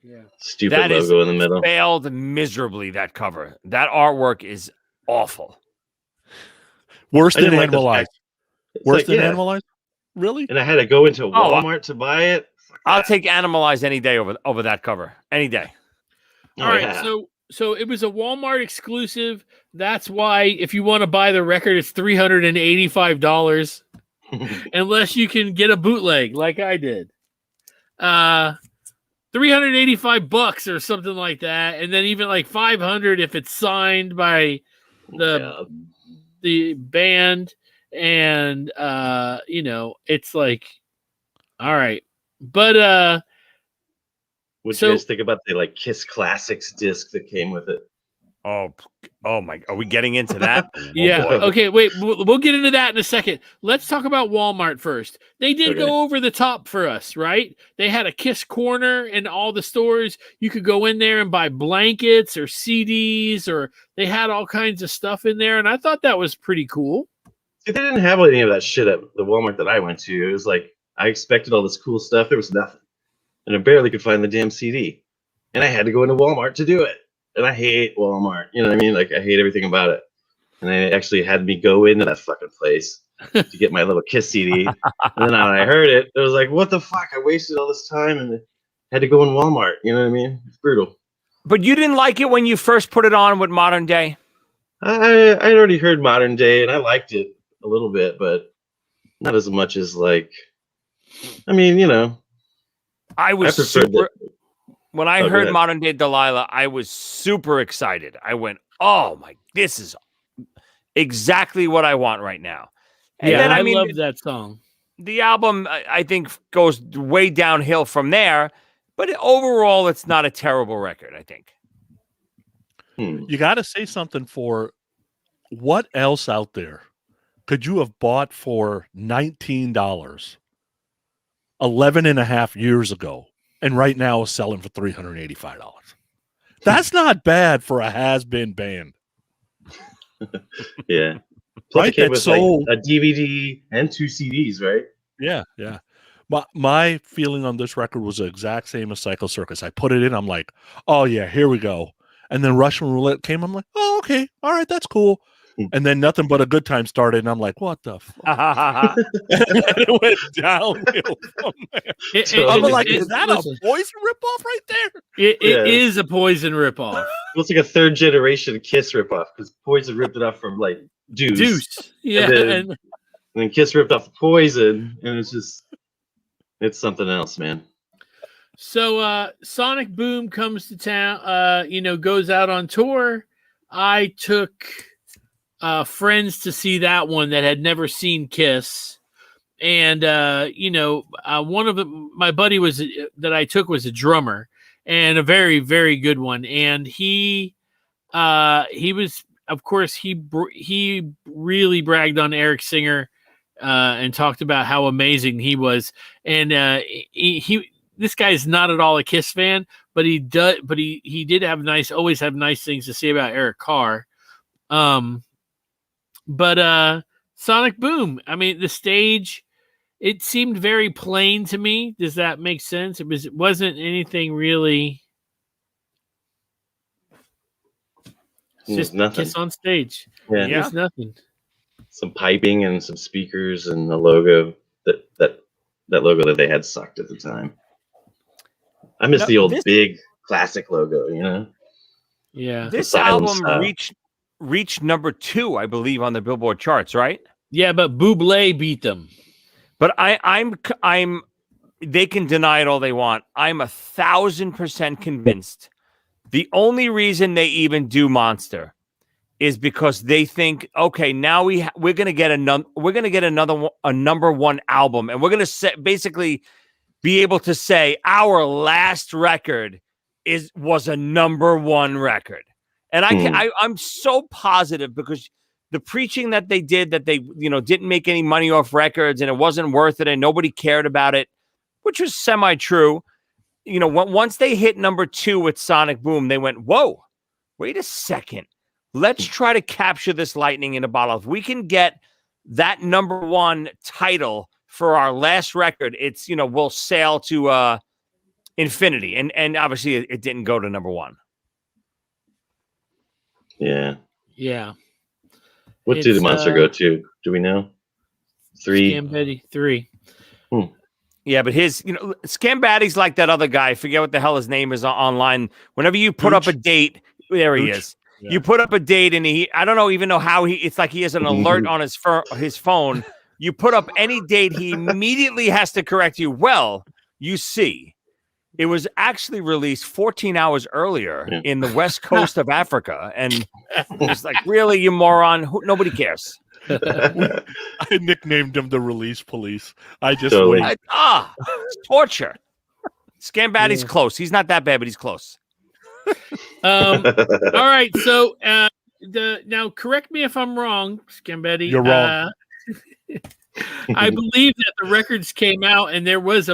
Yeah. Stupid That logo in the middle. Failed miserably, that cover. That artwork is awful. Worse I than didn't like the Animalize. fact- It's Worse like, than yeah. Animalize? Really? And I had to go into Walmart to buy it. I'll take Animalize any day over that cover. Any day. Oh, All right. yeah. So it was a Walmart exclusive. That's why if you want to buy the record, it's $385. Unless you can get a bootleg like I did. $385 or something like that. And then even like $500 if it's signed by the band. And it's like, all right. But What do you guys think about the like Kiss Classics disc that came with it? Oh my! Are we getting into that? Yeah. Okay. Wait. We'll get into that in a second. Let's talk about Walmart first. They did go over the top for us, right? They had a Kiss corner in all the stores. You could go in there and buy blankets or CDs, or they had all kinds of stuff in there, and I thought that was pretty cool. See, they didn't have any of that shit at the Walmart that I went to. It was like I expected all this cool stuff. There was nothing, and I barely could find the damn CD, and I had to go into Walmart to do it. And I hate Walmart. You know what I mean? Like, I hate everything about it. And they actually had me go into that fucking place to get my little Kiss CD. And then when I heard it, it was like, what the fuck? I wasted all this time and had to go in Walmart. You know what I mean? It's brutal. But you didn't like it when you first put it on with Modern Day? I'd already heard Modern Day, and I liked it a little bit, but not as much as, like, I mean, I was super... When I heard Modern Day Delilah, I was super excited. I went, oh my, this is exactly what I want right now. And then, I love that song. The album, I think, goes way downhill from there. But overall, it's not a terrible record, I think. You got to say something for what else out there could you have bought for $19 11 and a half years ago? And right now is selling for $385. That's not bad for a has-been band. Yeah. Plus right? it came with like a DVD and 2 CDs, right? Yeah, yeah. My feeling on this record was the exact same as Psycho Circus. I put it in, I'm like, oh yeah, here we go. And then Russian Roulette came, I'm like, oh, okay, all right, that's cool. And then Nothing But a Good Time started, and I'm like, what the fuck? And then it went downhill from there. I'm like, is that a Poison ripoff right there? It is a Poison ripoff. It's like a 3rd generation Kiss ripoff because Poison ripped it off from like Deuce. Yeah. And then Kiss ripped off Poison, and it's something else, man. So Sonic Boom comes to town, goes out on tour. I took friends to see that one that had never seen Kiss. And, one of them, my buddy that I took was a drummer and a very, very good one. And he was, of course, he really bragged on Eric Singer and talked about how amazing he was. And this guy is not at all a Kiss fan, but he did always have nice things to say about Eric Carr. But Sonic Boom, I mean, the stage, it seemed very plain to me. Does that make sense? It wasn't anything really. It's just nothing. Kiss on stage. Yeah. There's nothing. Some piping and some speakers and a logo that logo that they had sucked at the time. I miss the old big classic logo, you know? Yeah. This album reached number 2, I believe, on the Billboard charts, right? Yeah, but Bootleg beat them. But I'm they can deny it all they want. I'm 1,000% convinced the only reason they even do Monster is because they think, okay, now we're gonna get another a number 1 album, and we're gonna basically be able to say our last record was a number 1 record. And I'm so positive because the preaching that they did, that they didn't make any money off records and it wasn't worth it and nobody cared about it, which was semi-true. Once they hit number 2 with Sonic Boom, they went, whoa, wait a second. Let's try to capture this lightning in a bottle. If we can get that number 1 title for our last record, it's, we'll sail to infinity. And obviously it didn't go to number 1. Yeah. Yeah. What did the Monster go to? Do we know? 3. Scambetty 3. Yeah, but his, Scambatti's like that other guy. I forget what the hell his name is online. Whenever you put up a date, there he is. Yeah. You put up a date and I don't even know how it's like he has an alert on his phone. You put up any date, he immediately has to correct you. Well, you see, it was actually released 14 hours earlier in the west coast of Africa. And it's like, really, you moron? Nobody cares. I nicknamed him the Release Police. I just wait. Torture. Scambatti's close. He's not that bad, but he's close. All right. So now correct me if I'm wrong, Scambetti. You're wrong. I believe that the records came out and it was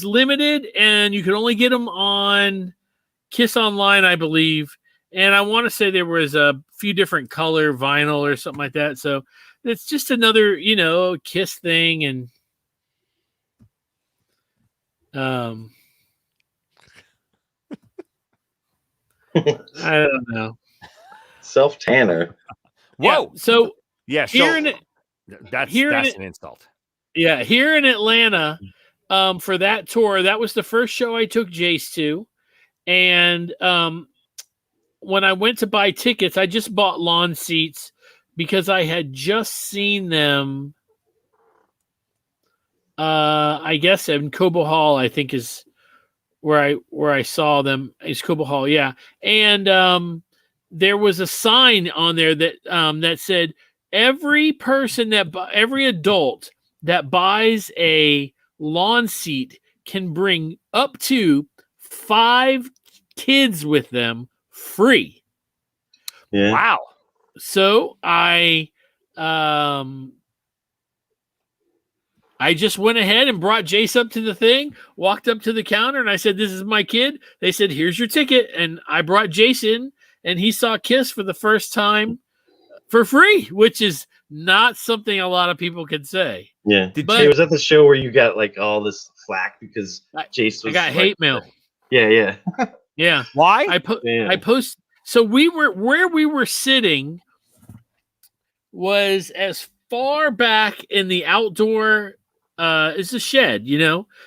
limited and you could only get them on Kiss Online, I believe. And I want to say there was a few different color vinyl or something like that. So it's just another, Kiss thing. And I don't know. Self-tanner. Whoa. Yeah, so that's an insult. Yeah, here in Atlanta, for that tour, that was the first show I took Jace to. And when I went to buy tickets, I just bought lawn seats because I had just seen them. I guess in Cobo Hall, I think is where I saw them. Is Cobo Hall, yeah. And there was a sign on there that said every adult that buys a lawn seat can bring up to 5 kids with them free. Yeah. Wow. So I just went ahead and brought Jace up to the thing, walked up to the counter, and I said, "This is my kid." They said, "Here's your ticket." And I brought Jace in, and he saw Kiss for the first time for free, which is not something a lot of people can say. Yeah. It was at the show where you got like all this flack because Jace was. I got hate mail. Yeah. Yeah. Why? I post. So where we were sitting was as far back in the outdoor is the shed,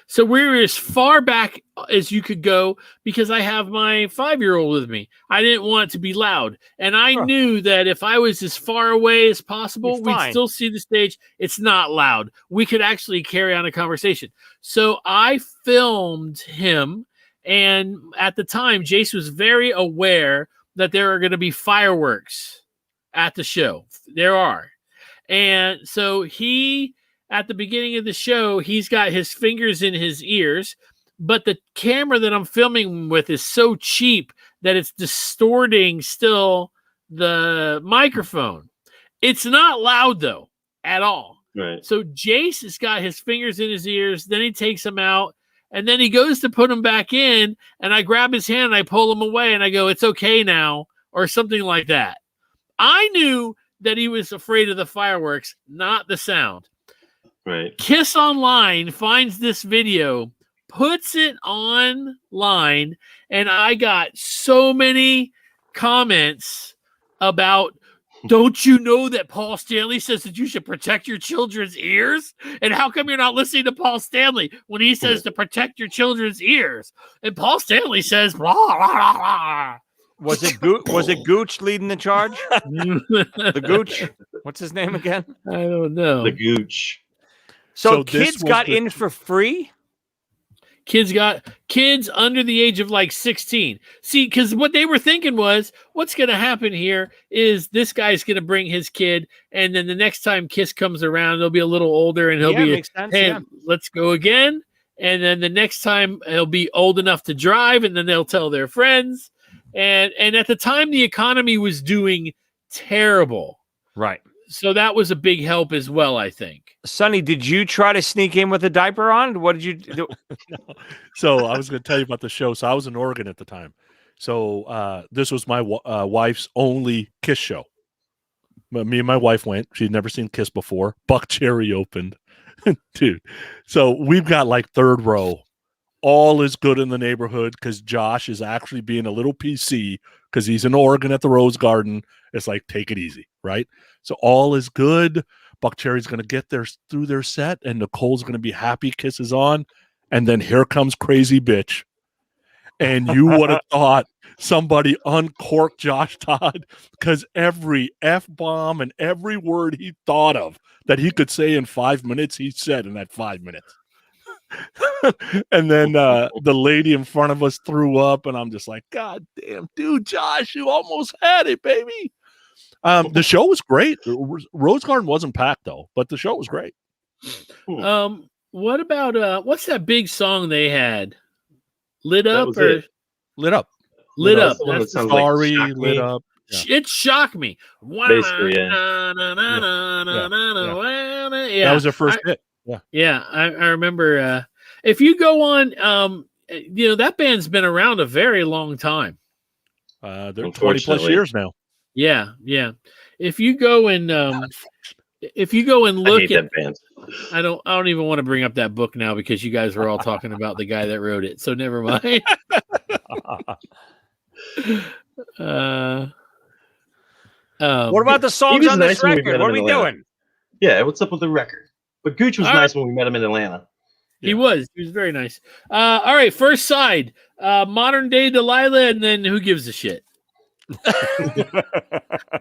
So we were as far back as you could go because I have my 5-year-old with me. I didn't want it to be loud. And I knew that if I was as far away as possible, we'd still see the stage. It's not loud. We could actually carry on a conversation. So I filmed him. And at the time, Jace was very aware that there are going to be fireworks at the show. There are. And so at the beginning of the show, he's got his fingers in his ears, but the camera that I'm filming with is so cheap that it's distorting still the microphone. It's not loud, though, at all. Right. So Jace has got his fingers in his ears, then he takes them out, and then he goes to put them back in, and I grab his hand, and I pull him away, and I go, "It's okay now," or something like that. I knew that he was afraid of the fireworks, not the sound. Right. Kiss Online finds this video, puts it online, and I got so many comments about, don't you know that Paul Stanley says that you should protect your children's ears? And how come you're not listening to Paul Stanley when he says to protect your children's ears? And Paul Stanley says, blah, blah, blah, blah. Was it Gooch leading the charge? The Gooch? What's his name again? I don't know. The Gooch. So kids got in for free? Kids under the age of like 16. See, because what they were thinking was, what's going to happen here is this guy's going to bring his kid, and then the next time Kiss comes around, they'll be a little older, and he'll be, makes sense, hey, let's go again. And then the next time he'll be old enough to drive, and then they'll tell their friends. And at the time, the economy was doing terrible. Right. So that was a big help as well, I think. Sonny, did you try to sneak in with a diaper on? What did you do? So I was going to tell you about the show. So I was in Oregon at the time. So this was my wife's only Kiss show. Me and my wife went. She'd never seen Kiss before. Buck Cherry opened. Dude. So we've got like third row. All is good in the neighborhood because Josh is actually being a little PC because he's in Oregon at the Rose Garden. It's like, take it easy, right? So all is good. Buck Cherry's going to get through their set, and Nicole's going to be happy. Kiss is on. And then here comes Crazy Bitch. And you would have thought somebody uncorked Josh Todd because every F-bomb and every word he thought of that he could say in 5 minutes, he said in that 5 minutes. And then the lady in front of us threw up, and I'm just like, God damn, dude, Josh, you almost had it, baby. The show was great. Rose Garden wasn't packed though, but the show was great. What about what's that big song they had? Lit Up or Lit Up? Lit Up. That's Sorry, Lit Up. Yeah. It shocked me. Basically, yeah. That was their first hit. Yeah, I remember. If you go on, that band's been around a very long time. They're 20 plus years now. Yeah. If you go and look at that band. I don't even want to bring up that book now because you guys were all talking about the guy that wrote it. So never mind. What about the songs on this record? What are we doing? Yeah, what's up with the record? But Gooch was nice when we met him in Atlanta. He was very nice. All right, first side, modern day Delilah, and then who gives a shit?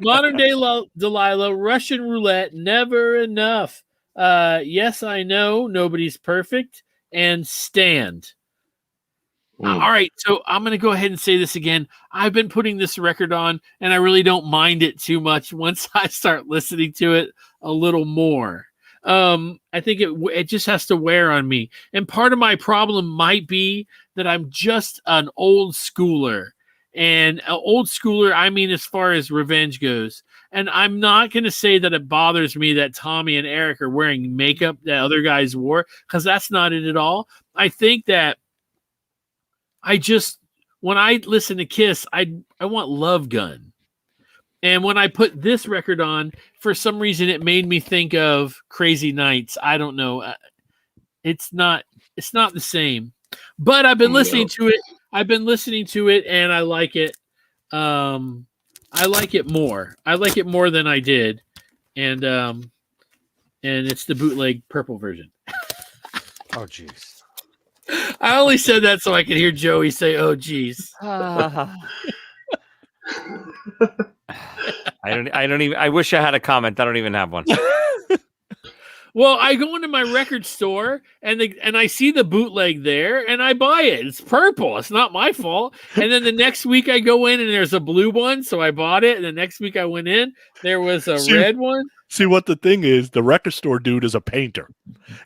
Modern day Delilah, Russian roulette, never enough. Yes, I know, nobody's perfect, and stand. All right, so I'm going to go ahead and say this again. I've been putting this record on, and I really don't mind it too much once I start listening to it a little more. I think it just has to wear on me. And part of my problem might be that I'm just an old schooler. And an old schooler, I mean, as far as revenge goes. And I'm not going to say that it bothers me that Tommy and Eric are wearing makeup that other guys wore, because that's not it at all. I think that when I listen to Kiss, I want Love Gun. And when I put this record on, for some reason, it made me think of Crazy Nights. I don't know. It's not the same. But I've been listening to it. And I like it. I like it more. I like it more than I did. And it's the bootleg purple version. Oh, jeez. I only said that so I could hear Joey say, "Oh, geez." I don't even. I wish I had a comment. I don't even have one. Well, I go into my record store and I see the bootleg there and I buy it. It's purple. It's not my fault. And then the next week I go in and there's a blue one, so I bought it. And the next week I went in, there was a red one. See, what the thing is, the record store dude is a painter,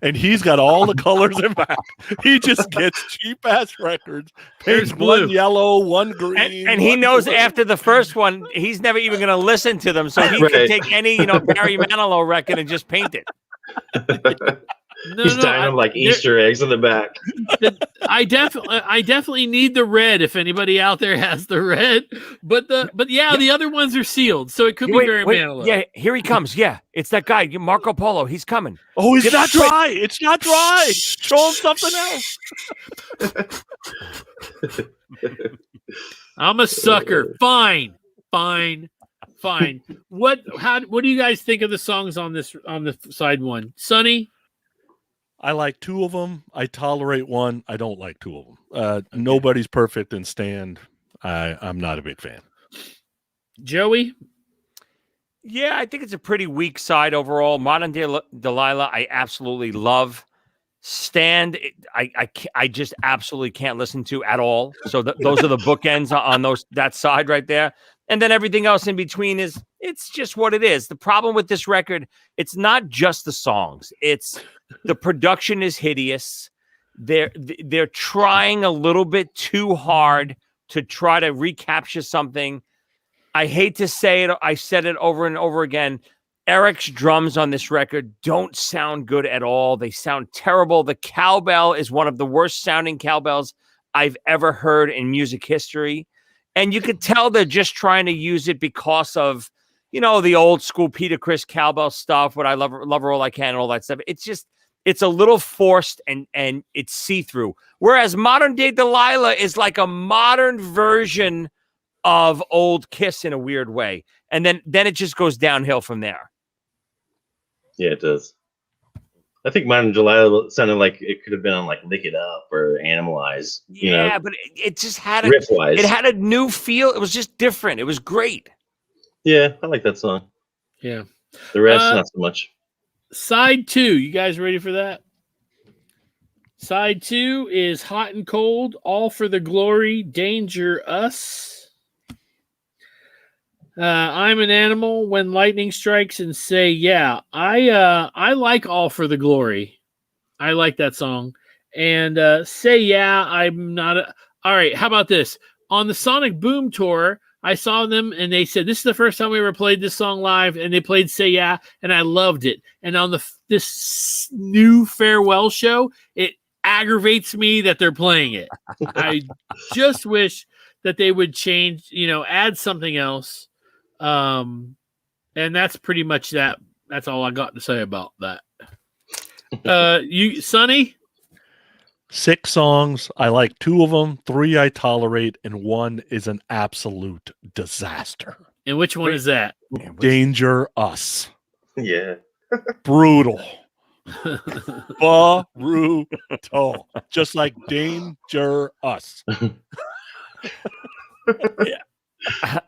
and he's got all the colors in back. He just gets cheap-ass records, paints one yellow, one green. And he knows after the first one, he's never even going to listen to them, so he can take any Barry Manilow record and just paint it. No, He's no, dying of like Easter eggs in the back. I definitely need the red if anybody out there has the red. But the other ones are sealed, so it could be very Manilow. Yeah, here he comes. Yeah, it's that guy, Marco Polo. He's coming. Oh, it's not dry. It's not dry. Show him something else. I'm a sucker. Fine. What do you guys think of the songs on the side one? Sonny? I like two of them. I tolerate one. I don't like two of them. Okay. Nobody's perfect in Stand. I'm not a big fan. Joey? Yeah, I think it's a pretty weak side overall. Modern Day Delilah, I absolutely love. Stand, I just absolutely can't listen to at all. So those are the bookends on that side right there. And then everything else in between it's just what it is. The problem with this record, it's not just the songs. It's the production is hideous. They're trying a little bit too hard to try to recapture something. I hate to say it. I said it over and over again. Eric's drums on this record don't sound good at all. They sound terrible. The cowbell is one of the worst sounding cowbells I've ever heard in music history. And you could tell they're just trying to use it because of, the old school Peter Criss cowbell stuff, what I love her all I can and all that stuff. It's a little forced and it's see-through. Whereas Modern Day Delilah is like a modern version of old Kiss in a weird way. And then it just goes downhill from there. Yeah, it does. I think Modern Delilah sounded like it could have been on like Lick It Up or Animalize. Yeah, but it just had riff-wise. It had a new feel. It was just different. It was great. Yeah, I like that song. Yeah. The rest, not so much. Side 2. You guys ready for that? Side 2 is Hot and Cold, All for the Glory, Danger Us. I'm an Animal, When Lightning Strikes, and Say Yeah. I like All for the Glory. I like that song. And Say Yeah, I'm not. All right, how about this? On the Sonic Boom tour, I saw them and they said, this is the first time we ever played this song live, and they played Say Yeah, and I loved it. And on this new farewell show, it aggravates me that they're playing it. I just wish that they would change, add something else. And that's pretty much that. That's all I got to say about that. You, Sonny? 6 songs. I like 2 of them. 3 I tolerate, and 1 is an absolute disaster. And which one is that? Danger Us. Yeah. Brutal. Brutal. Just like Danger Us. Yeah.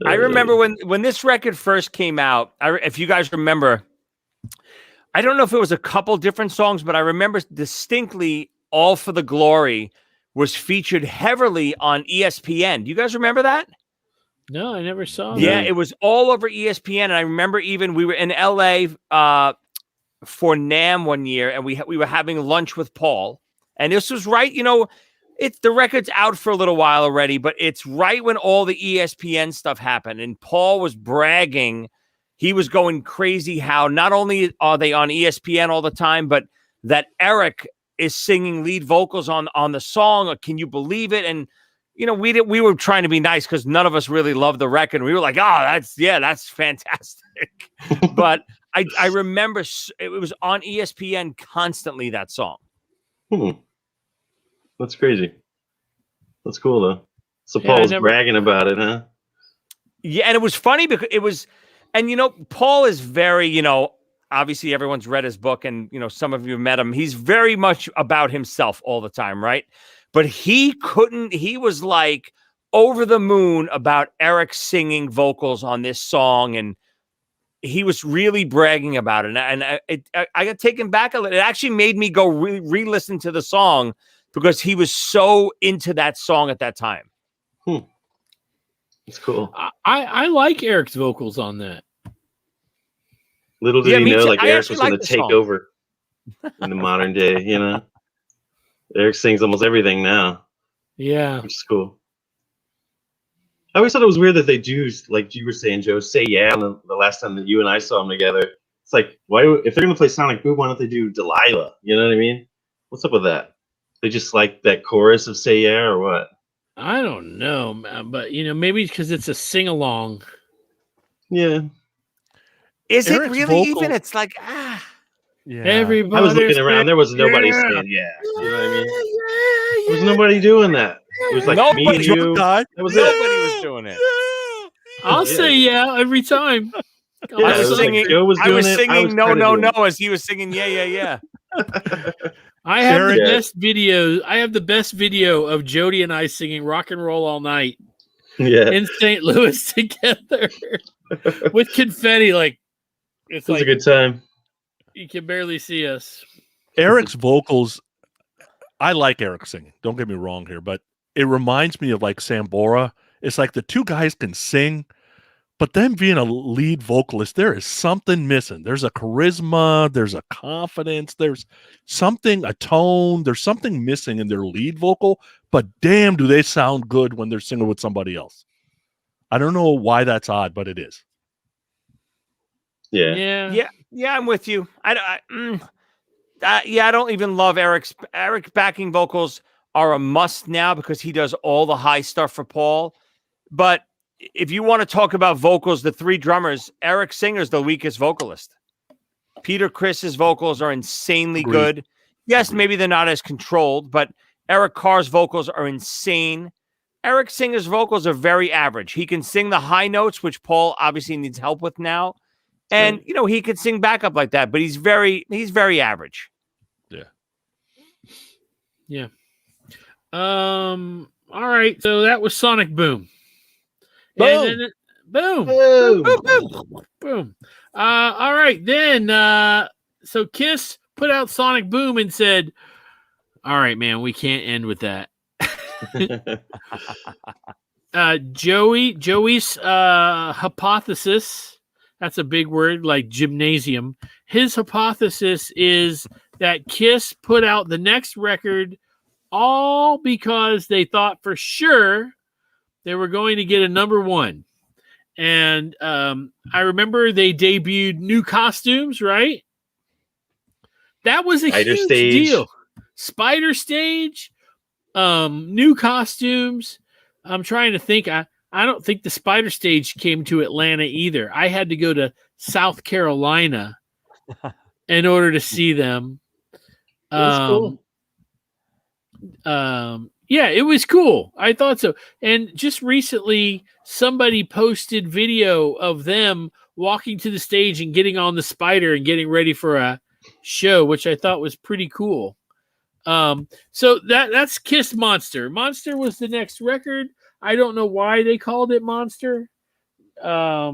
I remember when this record first came out, if you guys remember, I don't know if it was a couple different songs, but I remember distinctly All for the Glory was featured heavily on ESPN. Do you guys remember that? No, I never saw that. Yeah, it was all over ESPN. And I remember even we were in LA for NAMM one year, and we were having lunch with Paul. And this was right, it's the record's out for a little while already, but it's right when all the ESPN stuff happened. And Paul was bragging. He was going crazy how not only are they on ESPN all the time, but that Eric is singing lead vocals on the song. Can you believe it? And, we were trying to be nice because none of us really loved the record. We were like, oh, that's fantastic. But I remember it was on ESPN constantly, that song. That's crazy. That's cool, though. So Paul's bragging about it, huh? Yeah, and it was funny because it was, and Paul is very, obviously everyone's read his book and, some of you have met him. He's very much about himself all the time, right? But he was like over the moon about Eric singing vocals on this song. And he was really bragging about it. And I got taken back a little. It actually made me go re-listen to the song because he was so into that song at that time. That's cool. I like Eric's vocals on that. Little did he know, too. like Eric was going to take over in the modern day, Eric sings almost everything now. Yeah. Which is cool. I always thought it was weird that they do, like you were saying, Joe, Say Yeah the last time that you and I saw them together. It's like, why if they're gonna play Sonic Boom, why don't they do Delilah? You know what I mean? What's up with that? They just like that chorus of Say Yeah or what? I don't know, man, but maybe because it's a sing along. Yeah. Is Eric's it really vocal- even? It's like Yeah. Everybody. I was looking around. There was nobody saying yeah. You know what I mean? There was nobody doing that. It was like me and you. That was it. Nobody was doing it. I'll say yeah every time. Yeah, I was it was singing. like Joe was I doing was it. singing I was no, kinda no, doing no as he was singing yeah. I have Eric- the best video. I have the best video of Jody and I singing "Rock and Roll All Night" it. Yeah. in St. Louis together with confetti. Like it's It was like a good time. you can barely see us. Eric's vocals, I like Eric singing. Don't get me wrong here, but it reminds me of like Sambora. It's like the two guys can sing, but them being a lead vocalist, there is something missing. There's a charisma, there's a confidence, there's something, a tone, there's something missing in their lead vocal, but damn, do they sound good when they're singing with somebody else. I don't know why that's odd, but it is. Yeah. Yeah. I'm with you. I don't even love Eric's backing vocals are a must now because he does all the high stuff for Paul. But if you want to talk about vocals, the three drummers, Eric Singer's the weakest vocalist. Peter Criss's vocals are insanely Agreed. good. Yes, maybe they're not as controlled, but Eric Carr's vocals are insane. Eric Singer's vocals are very average. He can sing the high notes, which Paul obviously needs help with now. And, he could sing backup like that, but he's very average. Yeah. All right. So that was Sonic Boom. Boom. Boom. Boom. All right. Then, so Kiss put out Sonic Boom and said, all right, man, we can't end with that. Joey's hypothesis, that's a big word like gymnasium. His hypothesis is that Kiss put out the next record all because they thought for sure they were going to get a number one. And I remember they debuted New Costumes, right? That was a Spider huge Stage. deal. Spider Stage, New Costumes. I'm trying to think. I don't think the Spider Stage came to Atlanta either. I had to go to South Carolina in order to see them. It was cool. Yeah, it was cool. I thought so. And just recently, somebody posted video of them walking to the stage and getting on the Spider and getting ready for a show, which I thought was pretty cool. So that's Kiss Monster. Monster was the next record. I don't know why they called it Monster. I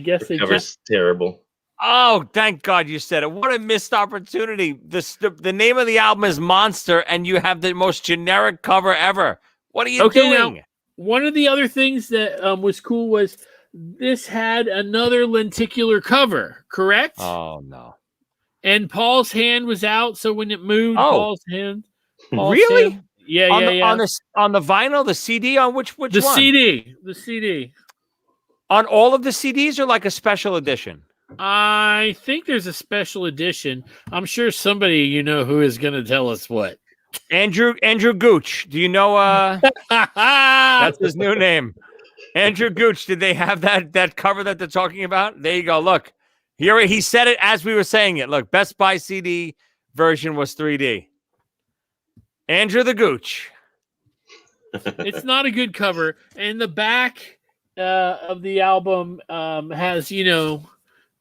guess they just terrible. Oh, thank God you said it. What a missed opportunity. The name of the album is Monster, and you have the most generic cover ever. What are you doing? Now, one of the other things that was cool was this had another lenticular cover, correct? Oh, no. And Paul's hand was out, so when it moved, Paul's hand. Really? Hand, yeah. On the vinyl, the CD, on which one? The CD. On all of the CDs or like a special edition? I think there's a special edition. I'm sure somebody who is going to tell us what. Andrew Gooch. Do you know? That's his new name. Andrew Gooch. Did they have that cover that they're talking about? There you go. Look, here he said it as we were saying it. Look, Best Buy CD version was 3D. Andrew the Gooch. It's not a good cover, and the back of the album has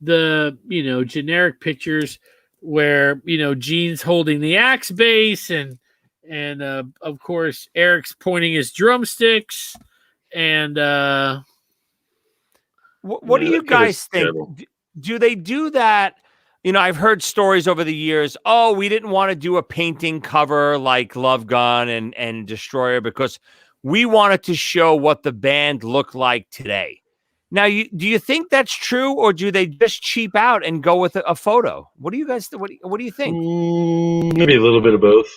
the generic pictures where Gene's holding the axe bass and of course Eric's pointing his drumsticks and what do you guys think? Do they do that? I've heard stories over the years. Oh, we didn't want to do a painting cover like Love Gun and Destroyer because we wanted to show what the band looked like today. Now, do you think that's true, or do they just cheap out and go with a photo? What do you guys? What do you think? Maybe a little bit of both.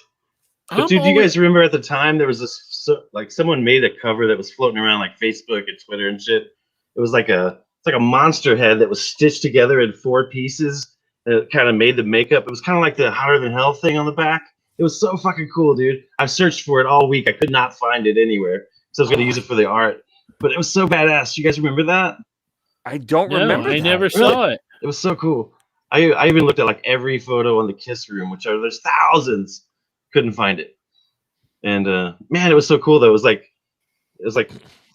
But do you guys remember at the time there was this someone made a cover that was floating around like Facebook and Twitter and shit? It was like a it's like a monster head that was stitched together in 4 pieces. And it kind of made the makeup. It was kind of like the Hotter Than Hell thing on the back. It was so fucking cool, dude. I've searched for it all week. I could not find it anywhere, so I was gonna use it for the art. But it was so badass. You guys remember that? I don't remember. I never saw it. It was so cool. I even looked at like every photo on the Kiss room, there's thousands. Couldn't find it. And man, it was so cool though. It was like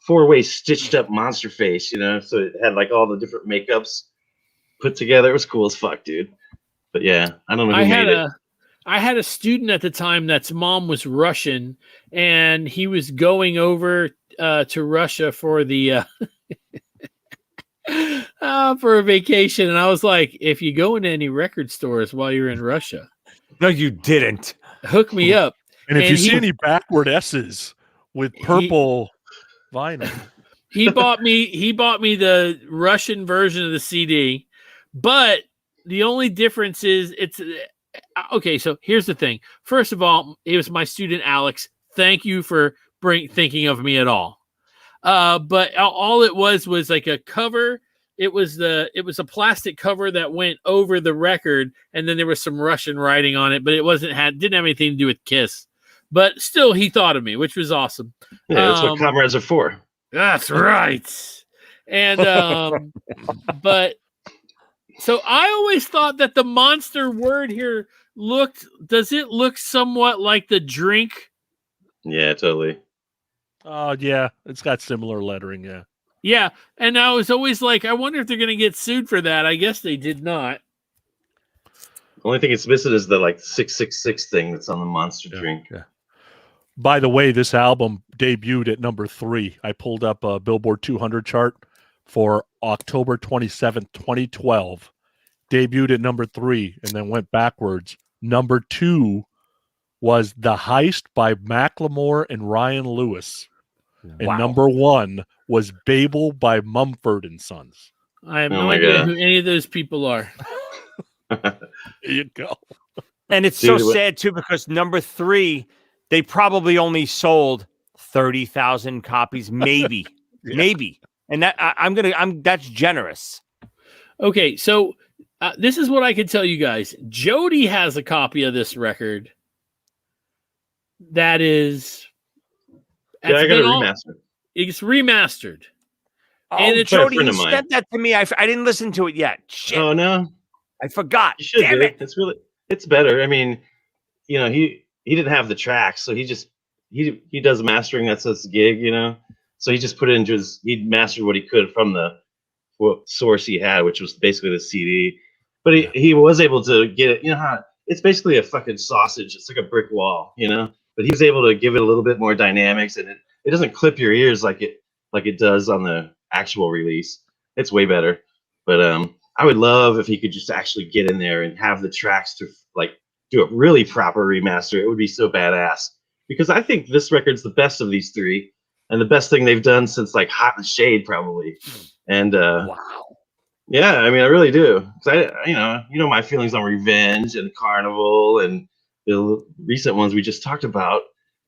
4-way stitched up monster face, you know. So it had like all the different makeups put together. It was cool as fuck, dude. But yeah, I don't know who made it. I had a student at the time that's mom was Russian, and he was going over to Russia for the for a vacation, and I was like, if you go into any record stores while you're in Russia, No, you didn't. hook me up. And if you see any backward S's with purple vinyl, he bought me the Russian version of the CD, but the only difference is it's okay. So here's the thing. First of all, it was my student Alex. Thank you for thinking of me at all. But all it was like a cover. It was a plastic cover that went over the record, and then there was some Russian writing on it, but it didn't have anything to do with Kiss. But still, he thought of me, which was awesome. Yeah, that's what comrades are for. That's right. And but so I always thought that the monster word here does it look somewhat like the drink? Yeah, totally. Oh, yeah. It's got similar lettering, yeah. Yeah, and I was always like, I wonder if they're going to get sued for that. I guess they did not. The only thing it's missing is the like 666 thing that's on the monster drink. Yeah. By the way, this album debuted at number 3. I pulled up a Billboard 200 chart for October 27th, 2012. Debuted at number 3 and then went backwards. Number 2 was The Heist by Macklemore and Ryan Lewis. And number 1 was Babel by Mumford and Sons. I have no idea who any of those people are. There you go. And it's so sad too, because number 3, they probably only sold 30,000 copies, maybe, maybe. And that that's generous. Okay, so this is what I can tell you guys. Jody has a copy of this record. That is. Yeah, I got it remastered. It's remastered. Oh, and Jody, you sent that to me. I didn't listen to it yet. Shit. Oh no, I forgot. You should. Damn it. It's better. I mean, you know, he didn't have the tracks, so he does mastering. That's his gig, you know. So he just put it into he mastered what he could from the source he had, which was basically the CD. But he was able to get it. You know how it's basically a fucking sausage. It's like a brick wall, you know. But he was able to give it a little bit more dynamics, and it doesn't clip your ears like it does on the actual release. It's way better. But I would love if he could just actually get in there and have the tracks to like do a really proper remaster. It would be so badass, because I think this record's the best of these 3, and the best thing they've done since like Hot in the Shade probably. And wow, yeah, I mean, I really do. 'Cause you know my feelings on Revenge and Carnival and the recent ones we just talked about.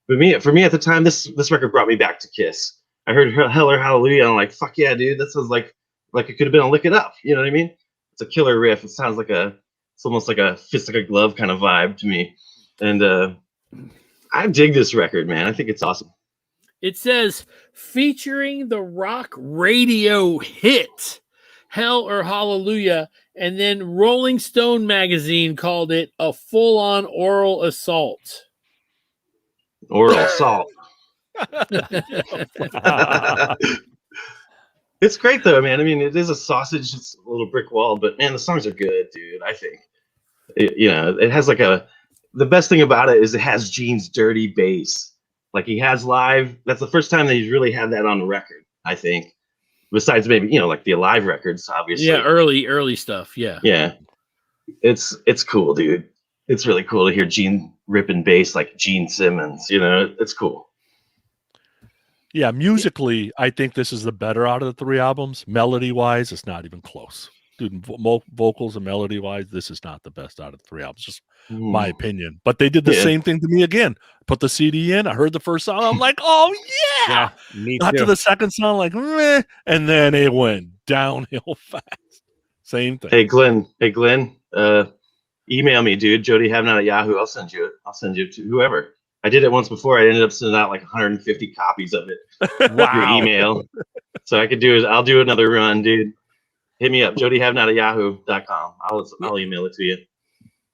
But for me at the time, this record brought me back to Kiss. I heard Hell or Hallelujah, and I'm like, fuck yeah, dude, that sounds like it could have been a Lick It Up. You know what I mean? It's a killer riff. It sounds like it's almost like a fist like a glove kind of vibe to me. And I dig this record, man. I think it's awesome. It says featuring the rock radio hit Hell or Hallelujah, and then Rolling Stone magazine called it a full-on oral assault. Oral assault. It's great though, man. I mean, it is a sausage, it's a little brick wall, but man, the songs are good, dude. I think it has like the best thing about it is it has Gene's dirty bass. Like he has live. That's the first time that he's really had that on the record, I think. Besides maybe, like the Alive records, obviously. Yeah, early stuff. Yeah. Yeah. It's cool, dude. It's really cool to hear Gene ripping bass like Gene Simmons. It's cool. Yeah, musically, I think this is the better out of the 3 albums. Melody-wise, it's not even close. dude, vocals and melody wise, this is not the best out of the 3 albums. Just my opinion. But they did the same thing to me again. Put the CD in. I heard the first song. I'm like, oh yeah. Me Got too. to the second song, like, meh, and then it went downhill fast. Same thing. Hey Glenn. Email me, dude. JodyHaveNot at Yahoo. I'll send you it. I'll send you to whoever. I did it once before. I ended up sending out like 150 copies of it. Through email. So I could do it. I'll do another run, dude. Hit me up, JodyHaveNot at Yahoo.com. I'll email it to you.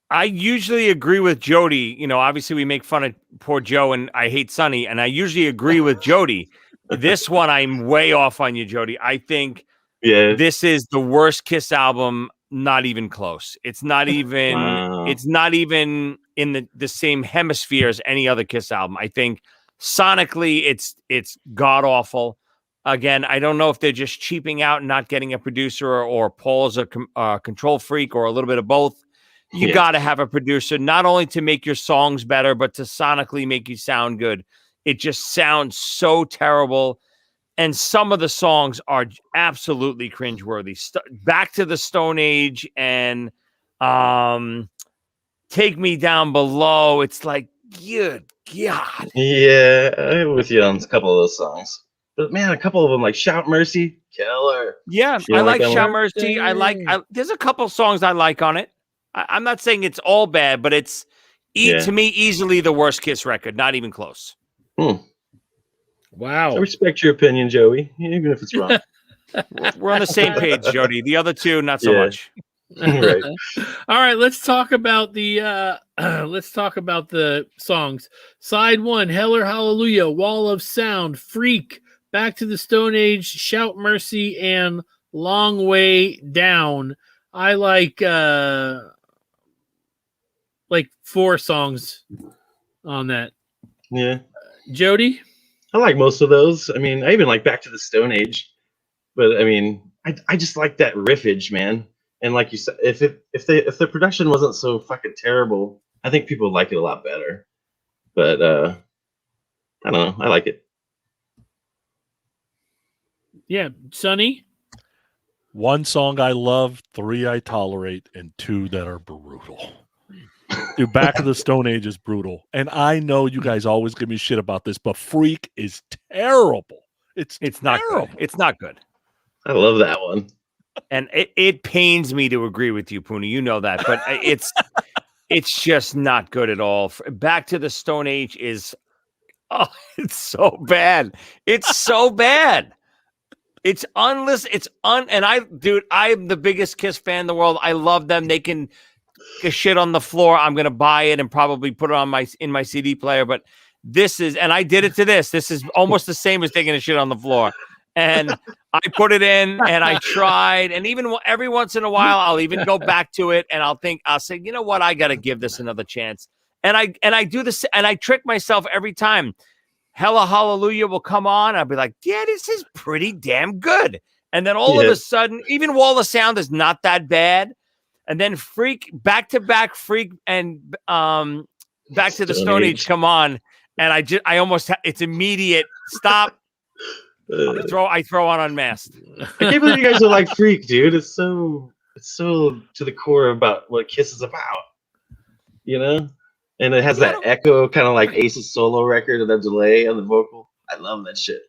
I usually agree with Jody. You know, obviously we make fun of poor Joe and I hate Sonny, and I usually agree with Jody. This one, I'm way off on you, Jody. I think this is the worst Kiss album. Not even close. It's not even. Wow. It's not even in the same hemisphere as any other Kiss album. I think sonically, it's god awful. Again, I don't know if they're just cheaping out and not getting a producer, or Paul's a control freak, or a little bit of both. You got to have a producer, not only to make your songs better, but to sonically make you sound good. It just sounds so terrible. And some of the songs are absolutely cringeworthy. Back to the Stone Age and Take Me Down Below. It's like, good God. Yeah, I'm with you on a couple of those songs. But man, a couple of them, like Shout Mercy, killer. Yeah, I like Shout Mercy. There's a couple songs I like on it. I'm not saying it's all bad, but it's to me easily the worst Kiss record. Not even close. Wow. I respect your opinion, Joey, even if it's wrong. We're on the same page, Jody. The other two, not so much. Right. All right, let's talk about the songs. Side 1, Heller Hallelujah, Wall of Sound, Freak, Back to the Stone Age, Shout Mercy, and Long Way Down. I like 4 songs on that. Yeah. Jody? I like most of those. I mean, I even like Back to the Stone Age. But I mean, I just like that riffage, man. And like you said, if the production wasn't so fucking terrible, I think people would like it a lot better. But I don't know. I like it. Yeah, Sonny? 1 song I love, 3 I tolerate, and 2 that are brutal. Dude, Back to the Stone Age is brutal. And I know you guys always give me shit about this, but Freak is terrible. It's not terrible. good. It's not good. I love that one. And it pains me to agree with you, Poonie. You know that, but it's just not good at all. Back to the Stone Age is, it's so bad. It's so bad. It's unlistened. I'm the biggest Kiss fan in the world. I love them. They can get shit on the floor. I'm gonna buy it and probably put it on in my CD player. But this is, and I did it to this. This is almost the same as taking a shit on the floor. And I put it in and I tried. And even every once in a while, I'll even go back to it and I'll say, you know what? I got to give this another chance. And I do this and I trick myself every time. Hella Hallelujah will come on. I'll be like, yeah, this is pretty damn good. And then all of a sudden, even Wall of Sound is not that bad. And then Freak, back to back Freak and Back to the Stone Age come on. And I almost, it's immediate. Stop. I throw on Unmasked. I can't believe you guys are like Freak, dude. It's so to the core about what Kiss is about, you know. And it has that echo, kind of like Ace's solo record, and that delay on the vocal. I love that shit.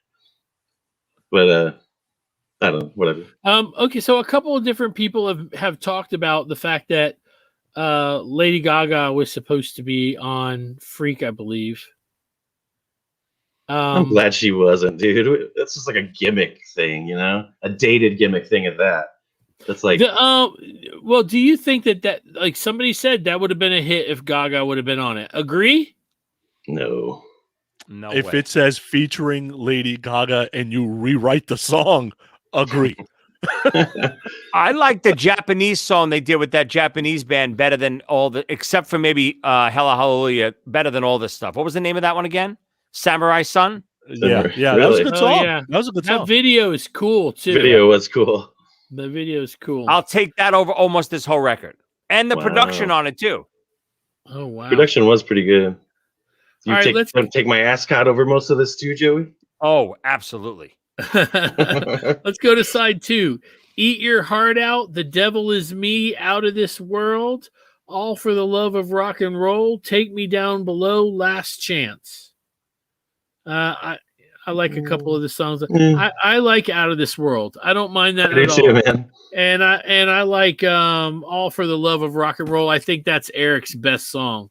But I don't know, whatever. Okay, so a couple of different people have talked about the fact that Lady Gaga was supposed to be on Freak, I believe. I'm glad she wasn't, dude. That's just like a gimmick thing, you know, a dated gimmick thing at that. That's like, well, do you think that like somebody said that would have been a hit if Gaga would have been on it? Agree? No. If it says featuring Lady Gaga and you rewrite the song, agree. I like the Japanese song they did with that Japanese band better than except for maybe Hella Hallelujah, better than all this stuff. What was the name of that one again? Samurai Sun? Yeah, Really? that was a good song. Yeah. That was a good song. That video is cool too. Video was cool. The video is cool. I'll take that over almost this whole record. And the production on it too. Oh wow. Production was pretty good. You right, take my ascot over most of this too, Joey? Oh, absolutely. Let's go to side 2. Eat Your Heart Out, The Devil Is Me, Out of This World, All for the Love of Rock and Roll, Take Me Down Below, Last Chance. I like a couple of the songs. I like Out of This World. I don't mind that at all. Man. And I like All for the Love of Rock and Roll. I think that's Eric's best song.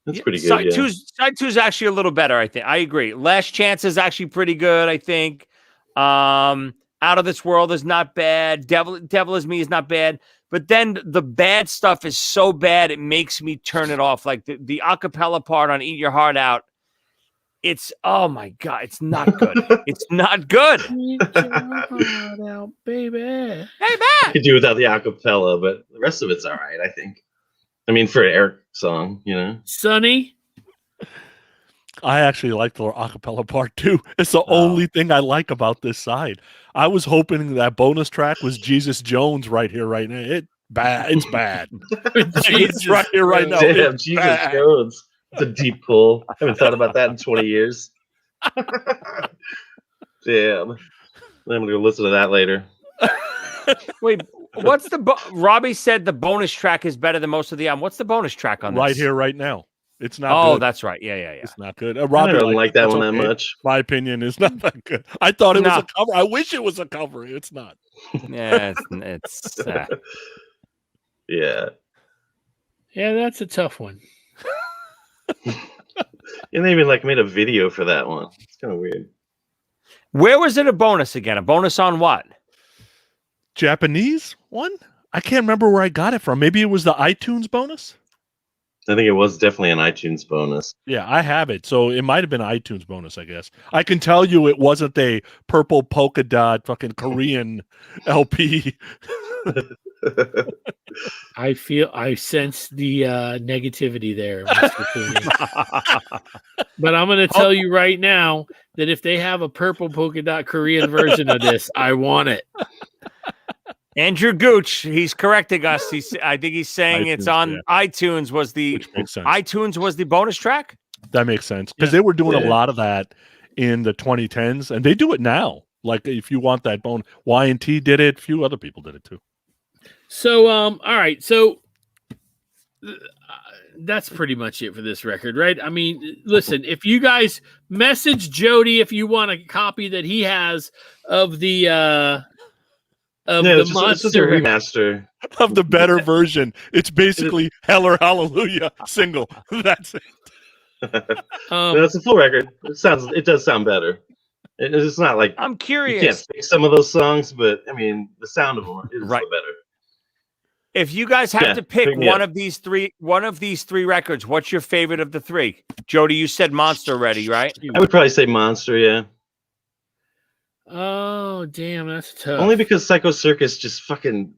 That's pretty good. Side two is actually a little better, I think. I agree. Last Chance is actually pretty good, I think. Out of This World is not bad. Devil Is Me is not bad. But then the bad stuff is so bad it makes me turn it off. Like the acapella part on Eat Your Heart Out. It's, oh my God, it's not good. It's not good. Eat your heart out, baby. I could do without the acapella, but the rest of it's all right, I think. I mean, for an Eric song, you know. Sonny? I actually like the acapella part too. It's the only thing I like about this side. I was hoping that bonus track was Jesus Jones right here, right now. It's bad. It's right here, right now. Damn, Jesus Jones. It's a deep pull. I haven't thought about that in 20 years. Damn. I'm going to listen to that later. Wait, what's Robbie said the bonus track is better than most of the album. What's the bonus track on this? Right here, right now. It's not good. Oh, that's right. Yeah. It's not good. Robbie, I don't like that one that much. My opinion is not that good. I thought it was a cover. I wish it was a cover. It's not. Yeah, it's Yeah. Yeah, that's a tough one. And they even made a video for that one. It's kind of weird. Where was it a bonus again? A bonus on what? Japanese one? I can't remember where I got it from. Maybe it was the iTunes bonus? I think it was definitely an iTunes bonus. Yeah, I have it. So it might have been an iTunes bonus, I guess. I can tell you it wasn't a purple polka dot fucking Korean LP. I sense the negativity there, Mr. Cooney. But I'm going to tell you right now that if they have a purple polka dot Korean version of this, I want it. Andrew Gooch, he's correcting us. I think he's saying iTunes, it's on iTunes. iTunes was the bonus track? That makes sense. Because they were doing a lot of that in the 2010s, and they do it now. Like, if you want that bone, Y&T did it. A few other people did it, too. So, all right. So, that's pretty much it for this record, right? I mean, listen, if you guys message Jody if you want a copy that he has of the it's just a remaster of the better version. It's basically Hell or Hallelujah single. That's it. That's a full record. It does sound better. It's not like I'm curious. You can't fix some of those songs, but I mean, the sound of them is better. If you guys have to pick one of these three records, what's your favorite of the three? Jody, you said Monster already, right? I would probably say Monster, yeah. Oh, damn, that's tough. Only because Psycho Circus just fucking,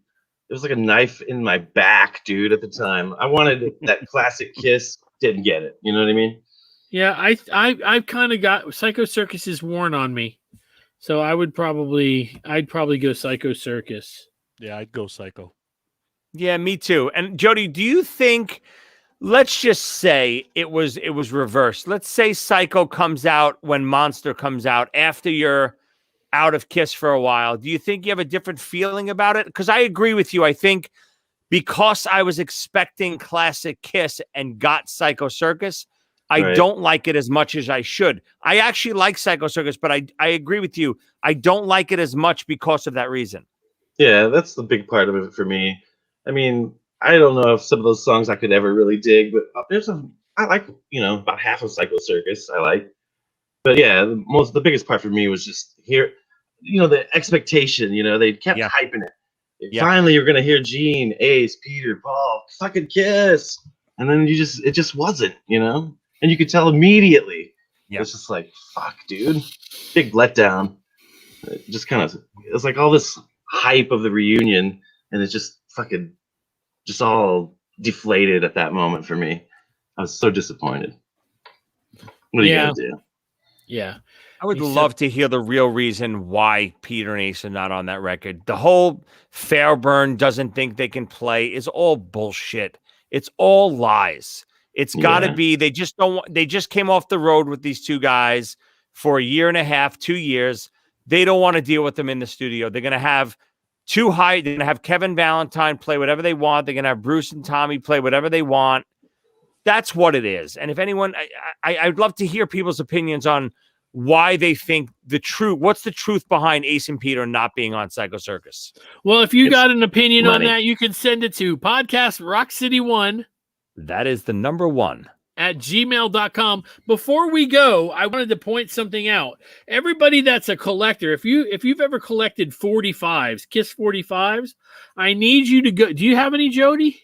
it was like a knife in my back, dude, at the time. I wanted that classic Kiss, didn't get it. You know what I mean? Yeah, I've kind of got Psycho Circus is worn on me. So I'd probably go Psycho Circus. Yeah, I'd go Psycho. Yeah, me too. And Jody, do you think, let's just say it was reversed. Let's say Psycho comes out when Monster comes out after you're out of Kiss for a while. Do you think you have a different feeling about it? Because I agree with you. I think because I was expecting classic Kiss and got Psycho Circus, I don't like it as much as I should. I actually like Psycho Circus, but I agree with you. I don't like it as much because of that reason. Yeah, that's the big part of it for me. I mean, I don't know if some of those songs I could ever really dig, but I like, about half of Psycho Circus I like. But yeah, the biggest part for me was just here, the expectation, they kept hyping it. Finally, you're going to hear Gene, Ace, Peter, Paul, fucking Kiss. And then it just wasn't, and you could tell immediately. Yeah. It's just like, fuck, dude. Big letdown. It just it's like all this hype of the reunion, and it's just fucking just all deflated at that moment for me. I was so disappointed. What are you going to do? Yeah. I would love to hear the real reason why Peter and Ace are not on that record. The whole Fairburn doesn't think they can play is all bullshit. It's all lies. It's got to be they just came off the road with these two guys for a year and a half, 2 years. They don't want to deal with them in the studio. They're going to have they're going to have Kevin Valentine play whatever they want. They're going to have Bruce and Tommy play whatever they want. That's what it is. And if anyone, I'd love to hear people's opinions on why they think what's the truth behind Ace and Peter not being on Psycho Circus. Well, if you got an opinion on that, you can send it to podcast rockcity1. That is the number 1 at gmail.com. Before we go, I wanted to point something out. Everybody that's a collector, if you've ever collected 45s, Kiss 45s, I need you to go. Do you have any, Jody?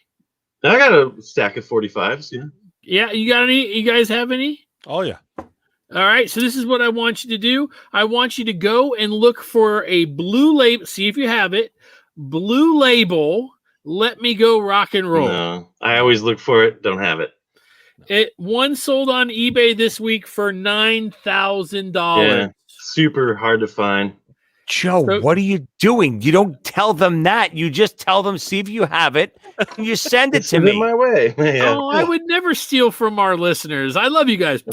I got a stack of 45s. Yeah. Yeah. You got any? You guys have any? Oh yeah. All right. So this is what I want you to do. I want you to go and look for a blue label. See if you have it. Blue label. Let Me Go Rock and Roll. No, I always look for it. Don't have it. One sold on eBay this week for $9,000. Yeah, super hard to find. Joe, what are you doing? You don't tell them that. You just tell them, see if you have it, and you send it to me. My way. Yeah. Oh, I would never steal from our listeners. I love you guys.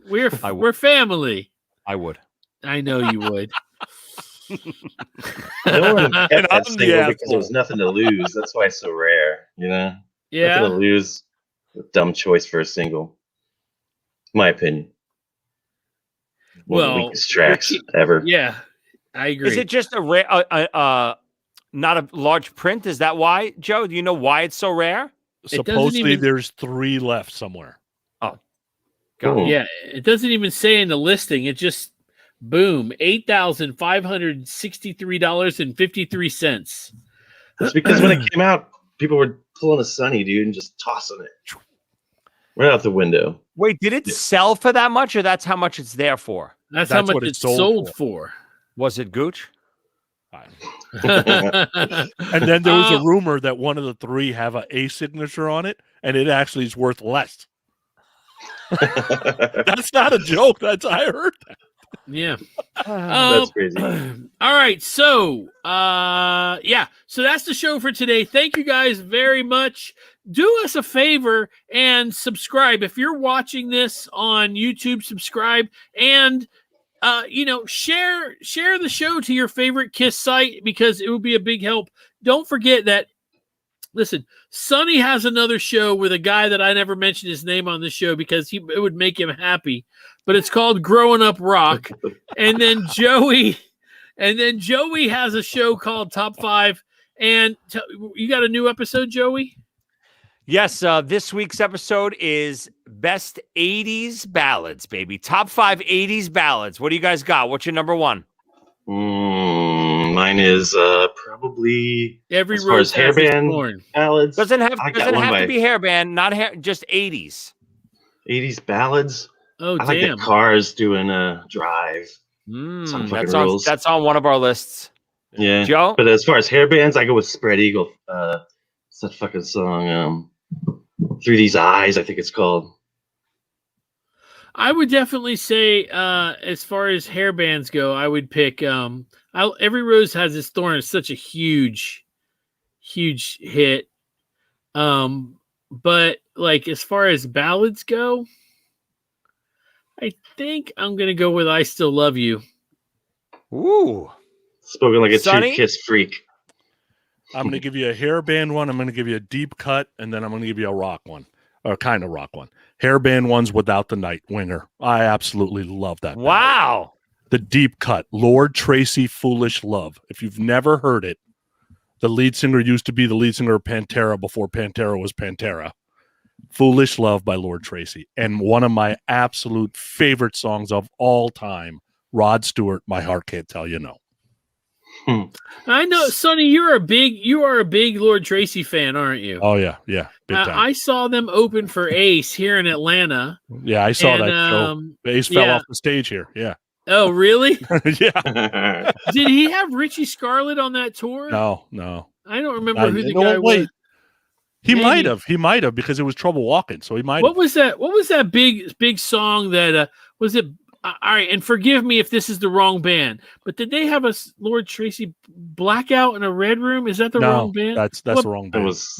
We're family. I would. I know you would. No one kept that single because there was nothing to lose. That's why it's so rare, you know? Yeah. Nothing to lose. A dumb choice for a single. My opinion. One of the weakest tracks ever. Yeah, I agree. Is it just a rare, not a large print? Is that why, Joe? Do you know why it's so rare? Supposedly there's 3 left somewhere. Oh, God. Yeah, it doesn't even say in the listing. It just boom, $8,563.53. That's because when it came out, people were pulling a Sunny, dude, and just tossing it right out the window. Wait, did it sell for that much, or that's how much it's there for? That's how much it's sold for. Was it Gooch? And then there was a rumor that one of the 3 have an A signature on it, and it actually is worth less. That's not a joke. I heard that. Yeah. That's crazy. All right. So, so that's the show for today. Thank you guys very much. Do us a favor and subscribe. If you're watching this on YouTube, subscribe and, share the show to your favorite Kiss site because it would be a big help. Don't forget that. Listen, Sonny has another show with a guy that I never mentioned his name on this show because it would make him happy. But it's called Growing Up Rock. And then Joey has a show called Top 5. And you got a new episode, Joey? Yes, this week's episode is Best 80s Ballads, baby. Top 5 80s ballads. What do you guys got? What's your number 1? Mine is probably Every as far as hairband ballads. Doesn't have to be hairband, not just 80s. 80s ballads. Oh, I like the Cars doing a drive. That's on one of our lists. Yeah, Joe. But as far as hairbands, I go with Spread Eagle. It's that fucking song, 3D's Eyes, I think it's called. I would definitely say, as far as hair bands go, I would pick. Every Rose Has Its Thorn is such a huge hit. But like as far as ballads go, I think I'm gonna go with I Still Love You. Ooh, spoken like a true Kiss freak. I'm going to give you a hairband one. I'm going to give you a deep cut, and then I'm going to give you a rock one, or kind of rock one. Hairband one's Without the Night, Winger. I absolutely love that. Wow. The deep cut, Lord Tracy, Foolish Love. If you've never heard it, the lead singer used to be the lead singer of Pantera before Pantera was Pantera. Foolish Love by Lord Tracy. And one of my absolute favorite songs of all time, Rod Stewart, My Heart Can't Tell You No. I know, Sonny, you are a big Lord Tracy fan, aren't you? Oh yeah, big time. I saw them open for Ace here in Atlanta. Yeah, I saw that show. Ace fell off the stage here. Yeah. Oh, really? Yeah. Did he have Richie Scarlett on that tour? No. I don't remember who the guy was. He might have because it was Trouble Walking. So he might. What was that big song that was it? All right, and forgive me if this is the wrong band, but did they have a Lord Tracy Blackout in a Red Room? Is that the wrong band? That's the wrong band. It was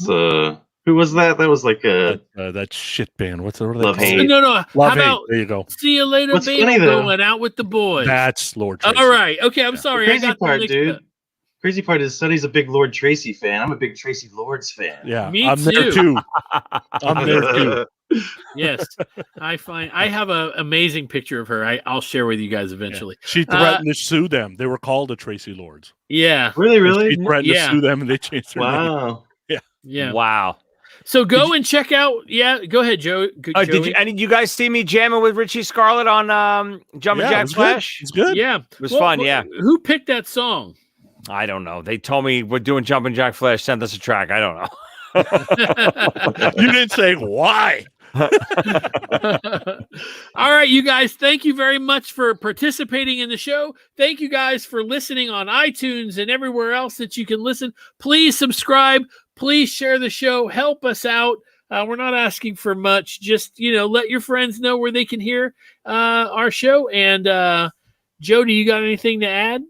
Who was that? That was like a that shit band. What are they Love called? Hate. No. Love How Hate. about There you go. See you later, What's baby? funny, though- Going out with the boys. That's Lord Tracy. All right. Okay, I'm Yeah. sorry. Crazy I got part, them mixed dude. up. Crazy part is Sonny's a big Lord Tracy fan. I'm a big Tracy Lords fan. Yeah, Me I'm there too. too. I'm there too. Yes, I have an amazing picture of her. I'll share with you guys eventually. She threatened to sue them. They were called the Tracy Lords. Yeah. Really, really? She threatened Yeah. to sue them, and they changed their name. Wow. Yeah. Wow. So go and check out. Yeah, go ahead, Joe. Did you guys see me jamming with Richie Scarlett on Jumpin' Yeah, it Jack was good. Flash? It's good. Yeah, It was fun. Yeah. Who picked that song? I don't know. They told me we're doing Jumpin' Jack Flash. Sent us a track. I don't know. You didn't say why. All right, you guys, thank you very much for participating in the show. Thank you guys for listening on iTunes and everywhere else that you can listen. Please subscribe. Please share the show. Help us out. We're not asking for much. Just, let your friends know where they can hear our show. And Joe, do you got anything to add?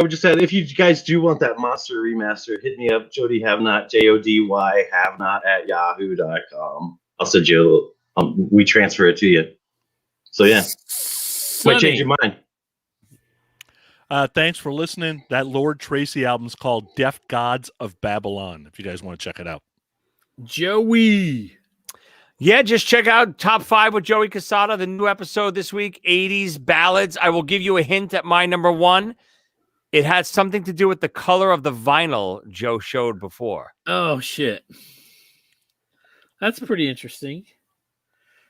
Just said, if you guys do want that monster remaster, hit me up, Jody Have Not, JODY Have Not at yahoo.com. I'll send you. We transfer it to you. So yeah, might change your mind. Thanks for listening. That Lord Tracy album's called Deaf Gods of Babylon, if you guys want to check it out. Joey. Yeah, just check out Top 5 with Joey Casada, the new episode this week, 80s ballads. I will give you a hint at my number 1. It had something to do with the color of the vinyl Joe showed before. Oh, shit. That's pretty interesting.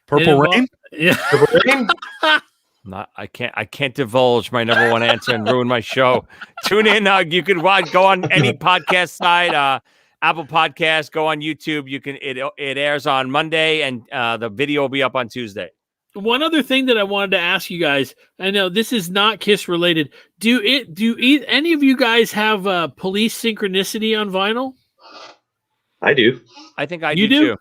Purple Rain? Yeah. Purple Rain? I can't divulge my number 1 answer and ruin my show. Tune in. You can go on any podcast site, Apple Podcasts, go on YouTube. It airs on Monday, and the video will be up on Tuesday. One other thing that I wanted to ask you guys, I know this is not Kiss related. Do any of you guys have Police Synchronicity on vinyl? I do. I think I You do do? too.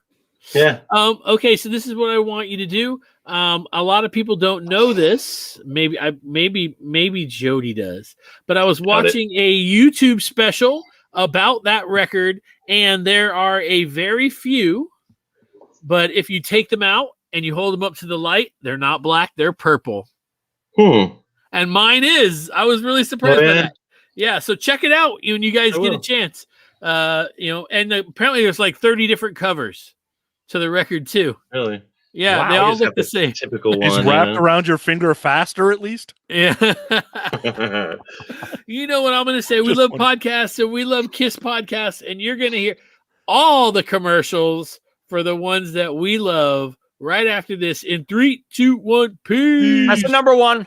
Yeah. Okay, so this is what I want you to do. A lot of people don't know this. Maybe Jody does. But I was watching a YouTube special about that record, and there are a very few. But if you take them out and you hold them up to the light, they're not black; they're purple. And mine is. I was really surprised by that. Yeah, so check it out when you guys get a chance. And apparently there's like 30 different covers to the record too. Really? Yeah, Wow, they all look the same. Typical one. It's wrapped around your finger faster, at least. Yeah. You know what I'm going to say? We love podcasts, and we love Kiss podcasts, and you're going to hear all the commercials for the ones that we love right after this in 3, 2, 1, peace. That's the number 1.